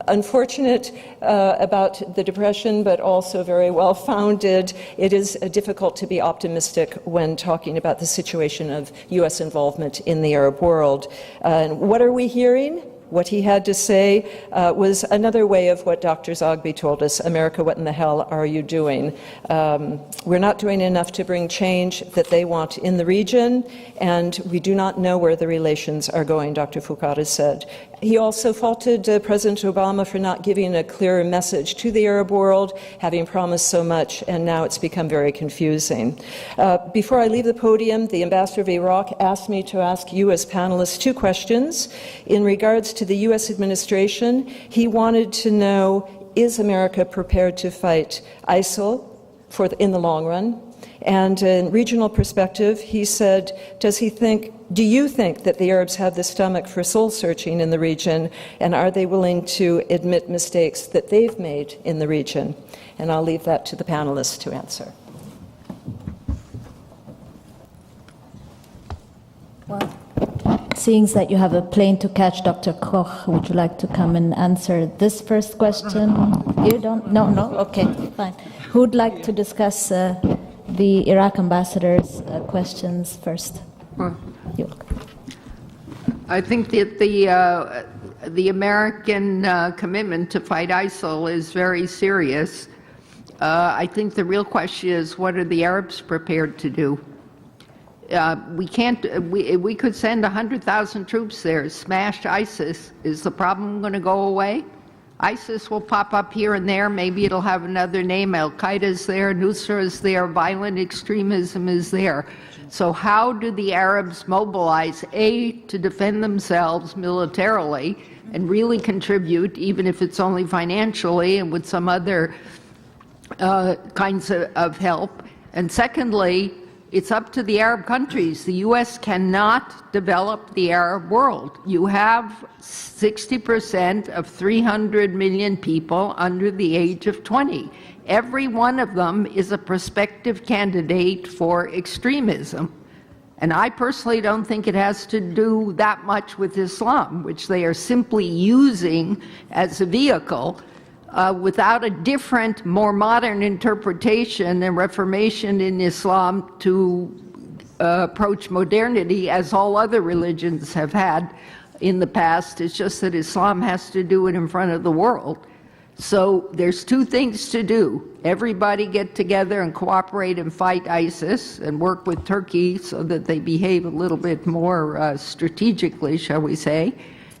unfortunate about the depression, but also very well founded. It is difficult to be optimistic when talking about the situation of U.S. involvement in the Arab world. And what are we hearing? What he had to say was another way of what Dr. Zogby told us, America, what in the hell are you doing? We're not doing enough to bring change that they want in the region, and we do not know where the relations are going, Dr. Foukara said. He also faulted President Obama for not giving a clearer message to the Arab world, having promised so much, and now it's become very confusing. Before I leave the podium, the ambassador of Iraq asked me to ask you as panelists 2 questions. In regards to the U.S. administration, he wanted to know, is America prepared to fight ISIL in the long run? And in regional perspective, he said, do you think that the Arabs have the stomach for soul-searching in the region, and are they willing to admit mistakes that they've made in the region? And I'll leave that to the panelists to answer. Well, seeing that you have a plane to catch, Dr. Koch, would you like to come and answer this first question? You don't? No? Okay, fine. Who would like to discuss the Iraq ambassador's questions first? You. I think that the American commitment to fight ISIL is very serious. I think the real question is, what are the Arabs prepared to do? We could send 100,000 troops there, smash ISIS. Is the problem going to go away? ISIS will pop up here and there. Maybe it'll have another name. Al-Qaeda is there, Nusra is there, violent extremism is there. So how do the Arabs mobilize, A, to defend themselves militarily and really contribute, even if it's only financially and with some other kinds of help? And secondly, it's up to the Arab countries. The U.S. cannot develop the Arab world. You have 60% of 300 million people under the age of 20. Every one of them is a prospective candidate for extremism. And I personally don't think it has to do that much with Islam, which they are simply using as a vehicle. Without a different, more modern interpretation and reformation in Islam to approach modernity, as all other religions have had in the past. It's just that Islam has to do it in front of the world. So there's 2 things to do. Everybody get together and cooperate and fight ISIS and work with Turkey so that they behave a little bit more strategically, shall we say.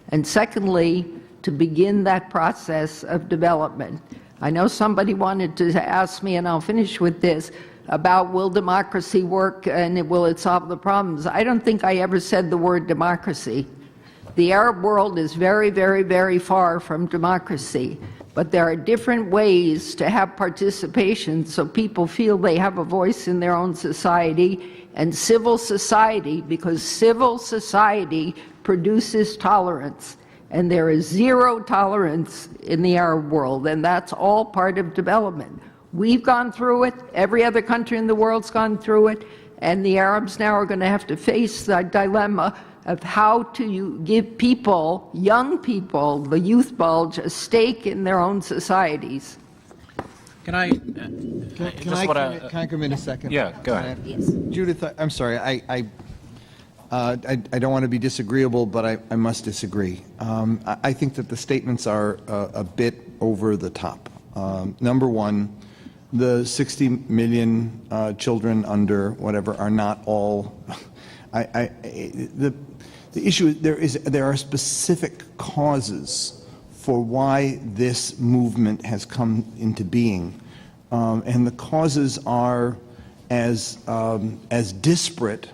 And secondly, to begin that process of development. I know somebody wanted to ask me, and I'll finish with this, about will democracy work and will it solve the problems? I don't think I ever said the word democracy. The Arab world is very, very, very far from democracy, but there are different ways to have participation so people feel they have a voice in their own society, and civil society, because civil society produces tolerance. And there is 0 tolerance in the Arab world, and that's all part of development. We've gone through it, every other country in the world's gone through it, and the Arabs now are going to have to face the dilemma of how to give people, young people, the youth bulge, a stake in their own societies. Can I come in a second? Yeah, go ahead. Yes. Judith, I'm sorry. I don't want to be disagreeable, but I must disagree. I think that the statements are a bit over the top. Number one, the 60 million children under whatever are not all. The issue is there are specific causes for why this movement has come into being, and the causes are as disparate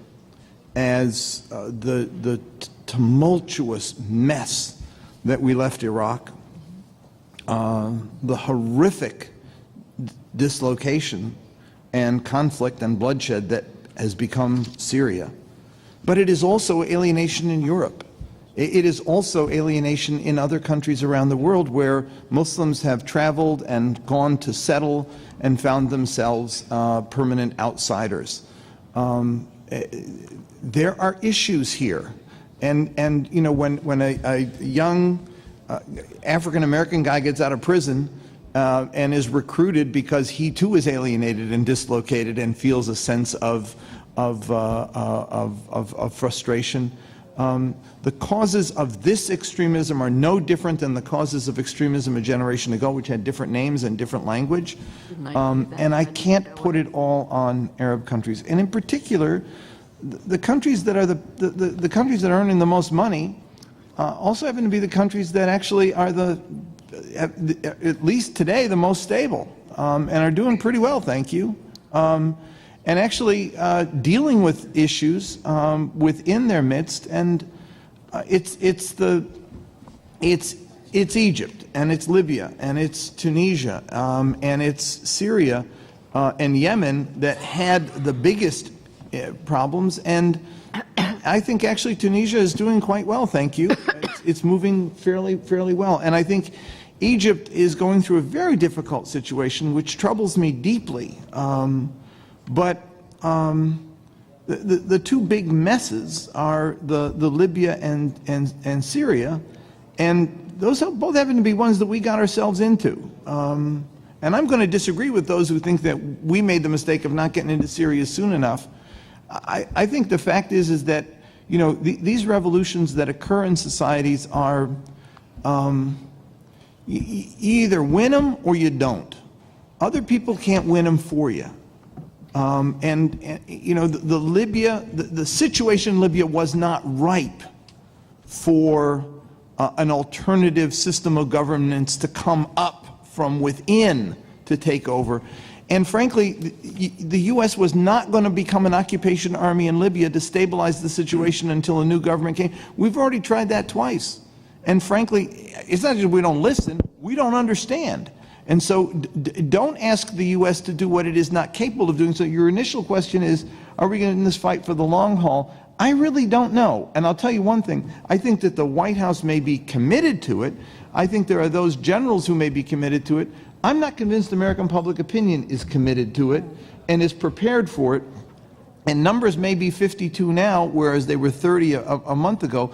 as the tumultuous mess that we left Iraq, the horrific dislocation and conflict and bloodshed that has become Syria. But it is also alienation in Europe. It is also alienation in other countries around the world where Muslims have traveled and gone to settle and found themselves permanent outsiders. There are issues here, and you know, when a young African-American guy gets out of prison and is recruited because he too is alienated and dislocated and feels a sense of frustration, The causes of this extremism are no different than the causes of extremism a generation ago, which had different names and different language. And I can't put it all on Arab countries. And in particular, the countries that are the countries that are earning the most money also happen to be the countries that actually are at least today, the most stable, and are doing pretty well, thank you. And actually dealing with issues within their midst, and it's Egypt, and it's Libya, and it's Tunisia, and it's Syria, and Yemen that had the biggest problems. And I think actually Tunisia is doing quite well, thank you. It's moving fairly well, and I think Egypt is going through a very difficult situation, which troubles me deeply. But the two big messes are the Libya and Syria, and those both happen to be ones that we got ourselves into. And I'm going to disagree with those who think that we made the mistake of not getting into Syria soon enough. I think the fact is that, you know, these revolutions that occur in societies are you either win them or you don't. Other people can't win them for you. And you know, the situation in Libya was not ripe for an alternative system of governance to come up from within to take over. And frankly, the U.S. was not going to become an occupation army in Libya to stabilize the situation until a new government came. We've already tried that twice. And frankly, it's not just we don't listen, we don't understand. And so don't ask the U.S. to do what it is not capable of doing. So your initial question is, are we going to in this fight for the long haul? I really don't know. And I'll tell you one thing. I think that the White House may be committed to it. I think there are those generals who may be committed to it. I'm not convinced American public opinion is committed to it and is prepared for it. And numbers may be 52 now, whereas they were 30 a month ago.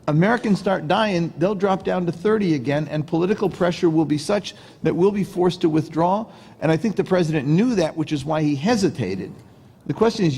Americans start dying, they'll drop down to 30 again, and political pressure will be such that we'll be forced to withdraw. And I think the president knew that, which is why he hesitated. The question is,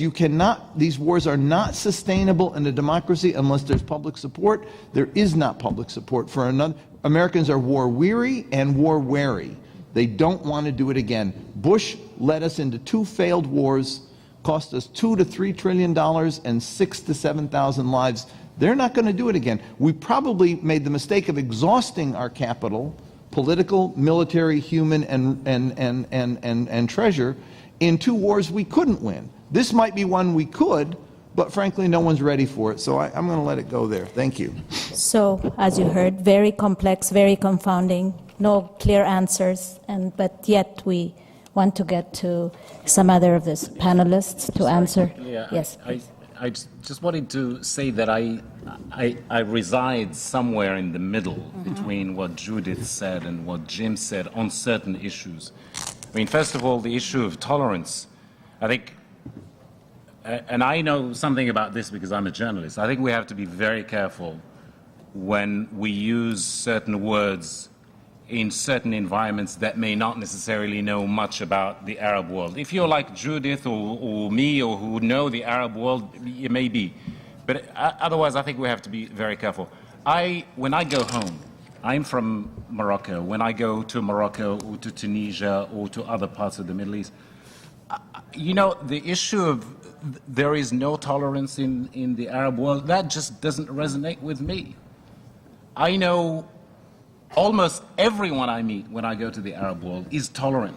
these wars are not sustainable in a democracy unless there's public support. There is not public support for another. Americans are war weary and war wary. They don't want to do it again. Bush led us into 2 failed wars, cost us $2 to $3 trillion and 6,000 to 7,000 lives. They're not going to do it again. We probably made the mistake of exhausting our capital, political, military, human, and treasure, in 2 wars we couldn't win. This might be one we could, but frankly, no one's ready for it. So I'm going to let it go there. Thank you. So, as you heard, very complex, very confounding, no clear answers, but yet we want to get to some other of the panelists to answer. Yeah, yes. I just wanted to say that I reside somewhere in the middle between what Judith said and what Jim said on certain issues. I mean, first of all, the issue of tolerance, I think, and I know something about this because I'm a journalist, I think we have to be very careful when we use certain words in certain environments that may not necessarily know much about the Arab world. If you're like Judith or me, or who know the Arab world, it may be. But otherwise, I think we have to be very careful. When I go home, I'm from Morocco. When I go to Morocco or to Tunisia or to other parts of the Middle East, you know, the issue of there is no tolerance in the Arab world, that just doesn't resonate with me. I know almost everyone I meet when I go to the Arab world is tolerant.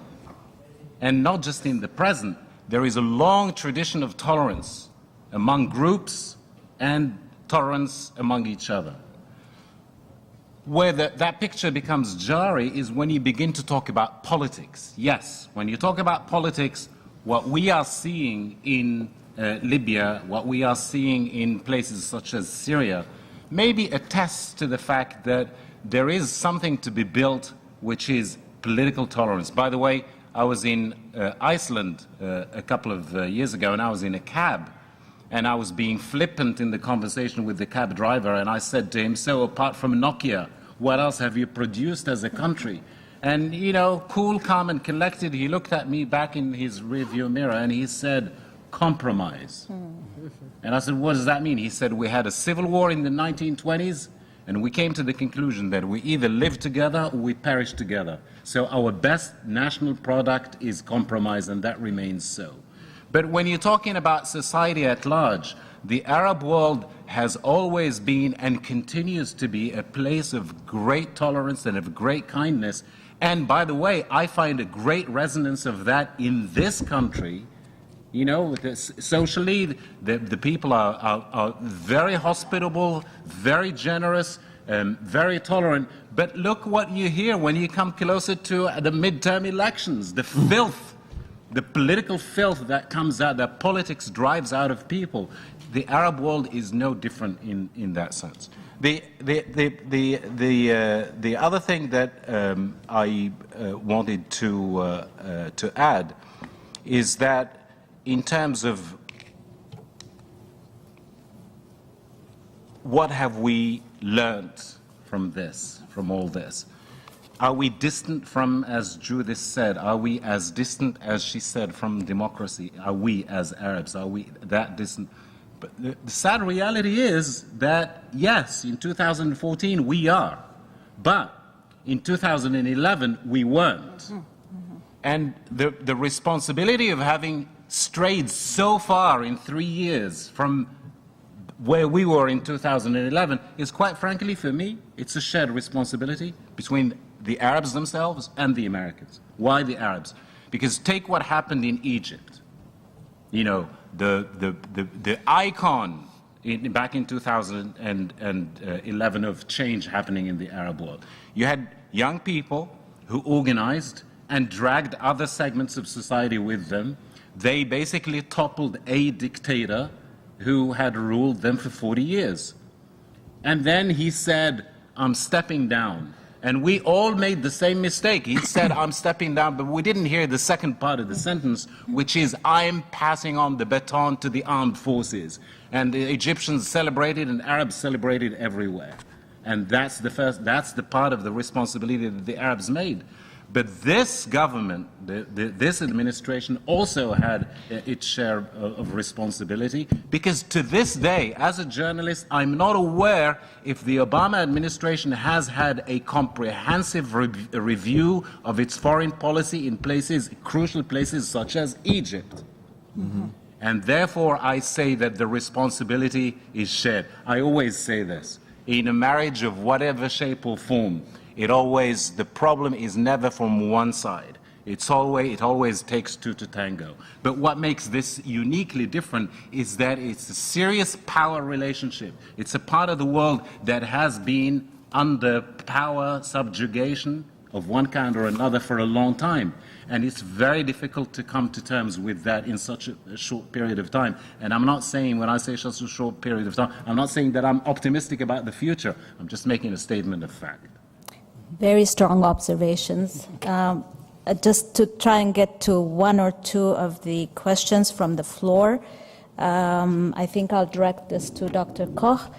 And not just in the present. There is a long tradition of tolerance among groups and tolerance among each other. Where that picture becomes jarring is when you begin to talk about politics. Yes, when you talk about politics, what we are seeing in Libya, what we are seeing in places such as Syria, maybe attests to the fact that there is something to be built, which is political tolerance. By the way, I was in Iceland a couple of years ago, and I was in a cab, and I was being flippant in the conversation with the cab driver, and I said to him, so apart from Nokia, what else have you produced as a country? And, you know, cool, calm, and collected, he looked at me back in his rearview mirror, and he said, compromise. And I said, what does that mean? He said, we had a civil war in the 1920s, and we came to the conclusion that we either live together or we perish together. So our best national product is compromise, and that remains so. But when you're talking about society at large, the Arab world has always been and continues to be a place of great tolerance and of great kindness. And by the way, I find a great resonance of that in this country. You know, socially, the people are very hospitable, very generous, very tolerant. But look what you hear when you come closer to the midterm elections, the filth, the political filth that comes out, that politics drives out of people. The Arab world is no different in that sense. The other thing that I wanted to add is that in terms of what have we learned from this, from all this? Are we distant from, as Judith said, are we as distant as she said from democracy? Are we as Arabs, are we that distant? But the sad reality is that, yes, in 2014 we are, but in 2011 we weren't. And the responsibility of having strayed so far in 3 years from where we were in 2011 is, quite frankly, for me, it's a shared responsibility between the Arabs themselves and the Americans. Why the Arabs? Because take what happened in Egypt. You know, the icon back in 2011 of change happening in the Arab world. You had young people who organized and dragged other segments of society with them. They basically toppled a dictator who had ruled them for 40 years. And then he said, I'm stepping down. And we all made the same mistake. He said, I'm stepping down, but we didn't hear the second part of the sentence, which is, I'm passing on the baton to the armed forces. And the Egyptians celebrated and Arabs celebrated everywhere. And that's the part of the responsibility that the Arabs made. But this government, this administration also had its share of responsibility, because to this day, as a journalist, I'm not aware if the Obama administration has had a comprehensive review of its foreign policy in places, crucial places such as Egypt. Mm-hmm. And therefore, I say that the responsibility is shared. I always say this. In a marriage of whatever shape or form, the problem is never from one side. It always takes two to tango. But what makes this uniquely different is that it's a serious power relationship. It's a part of the world that has been under power subjugation of one kind or another for a long time. And it's very difficult to come to terms with that in such a short period of time. And I'm not saying, when I say such a short period of time, I'm not saying that I'm optimistic about the future. I'm just making a statement of fact. Very strong observations. Just to try and get to one or two of the questions from the floor, I think I'll direct this to Dr. Koch.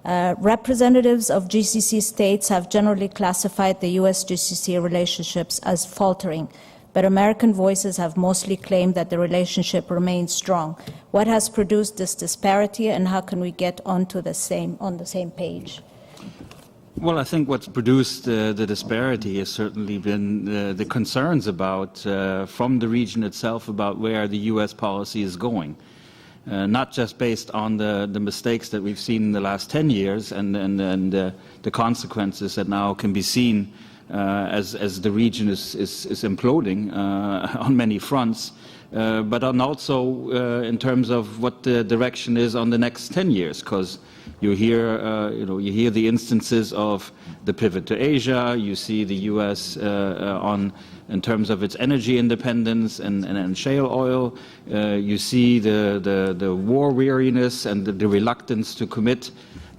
Representatives of GCC states have generally classified the U.S.-GCC relationships as faltering, but American voices have mostly claimed that the relationship remains strong. What has produced this disparity, and how can we get on the same page? Well, I think what's produced the disparity has certainly been the concerns about, from the region itself, about where the U.S. policy is going. Not just based on the mistakes that we've seen in the last 10 years and the consequences that now can be seen as the region is imploding on many fronts, but on also in terms of what the direction is on the next 10 years, because you hear the instances of the pivot to Asia. You see the U.S. in terms of its energy independence and shale oil. You see the war weariness and the reluctance to commit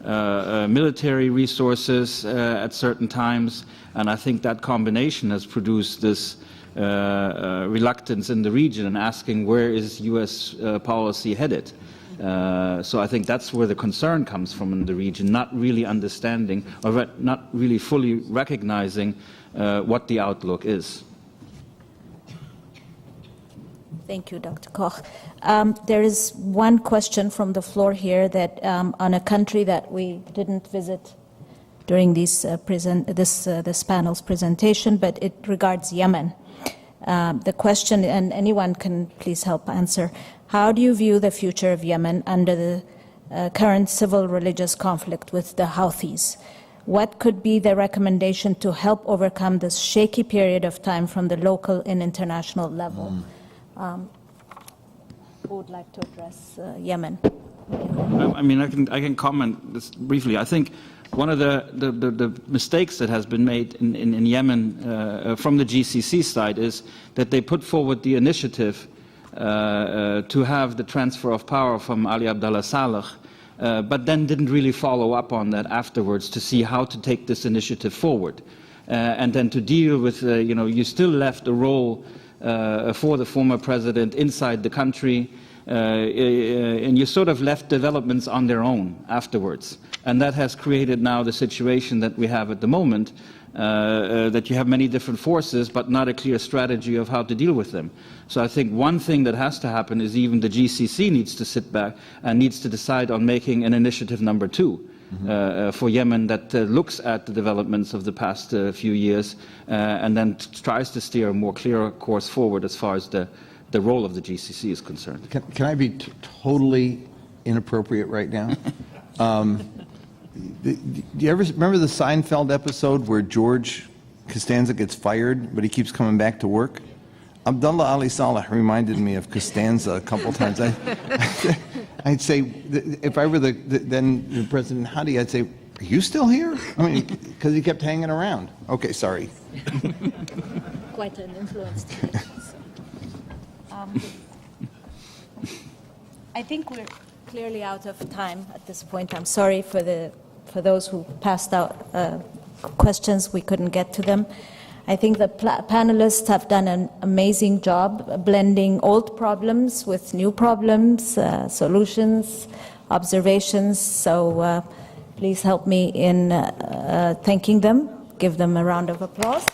military resources at certain times. And I think that combination has produced this reluctance in the region and asking, where is U.S. policy headed? So I think that's where the concern comes from in the region, not really understanding or not really fully recognizing what the outlook is. Thank you, Dr. Koch. There is one question from the floor here that on a country that we didn't visit during this panel's presentation, but it regards Yemen. The question, and anyone can please help answer, how do you view the future of Yemen under the current civil religious conflict with the Houthis? What could be the recommendation to help overcome this shaky period of time from the local and international level? Who would like to address Yemen? I mean, I can comment this briefly. I think one of the mistakes that has been made in Yemen from the GCC side is that they put forward the initiative to have the transfer of power from Ali Abdullah Saleh, but then didn't really follow up on that afterwards to see how to take this initiative forward. And then to deal with, you still left a role for the former president inside the country, and you sort of left developments on their own afterwards. And that has created now the situation that we have at the moment, that you have many different forces, but not a clear strategy of how to deal with them. So I think one thing that has to happen is even the GCC needs to sit back and needs to decide on making an initiative number 2. For Yemen that looks at the developments of the past few years and then tries to steer a more clear course forward as far as the role of the GCC is concerned. Can I be totally inappropriate right now? Do you ever remember the Seinfeld episode where George Costanza gets fired, but he keeps coming back to work? Abdullah Ali Saleh reminded me of Costanza a couple times. I'd say, if I were then the President Hadi, I'd say, are you still here? I mean, because he kept hanging around. Okay, sorry. Quite an influence today. I think we're clearly out of time at this point. I'm sorry for those who passed out questions, we couldn't get to them. I think the panelists have done an amazing job blending old problems with new problems, solutions, observations. So please help me in thanking them. Give them a round of applause.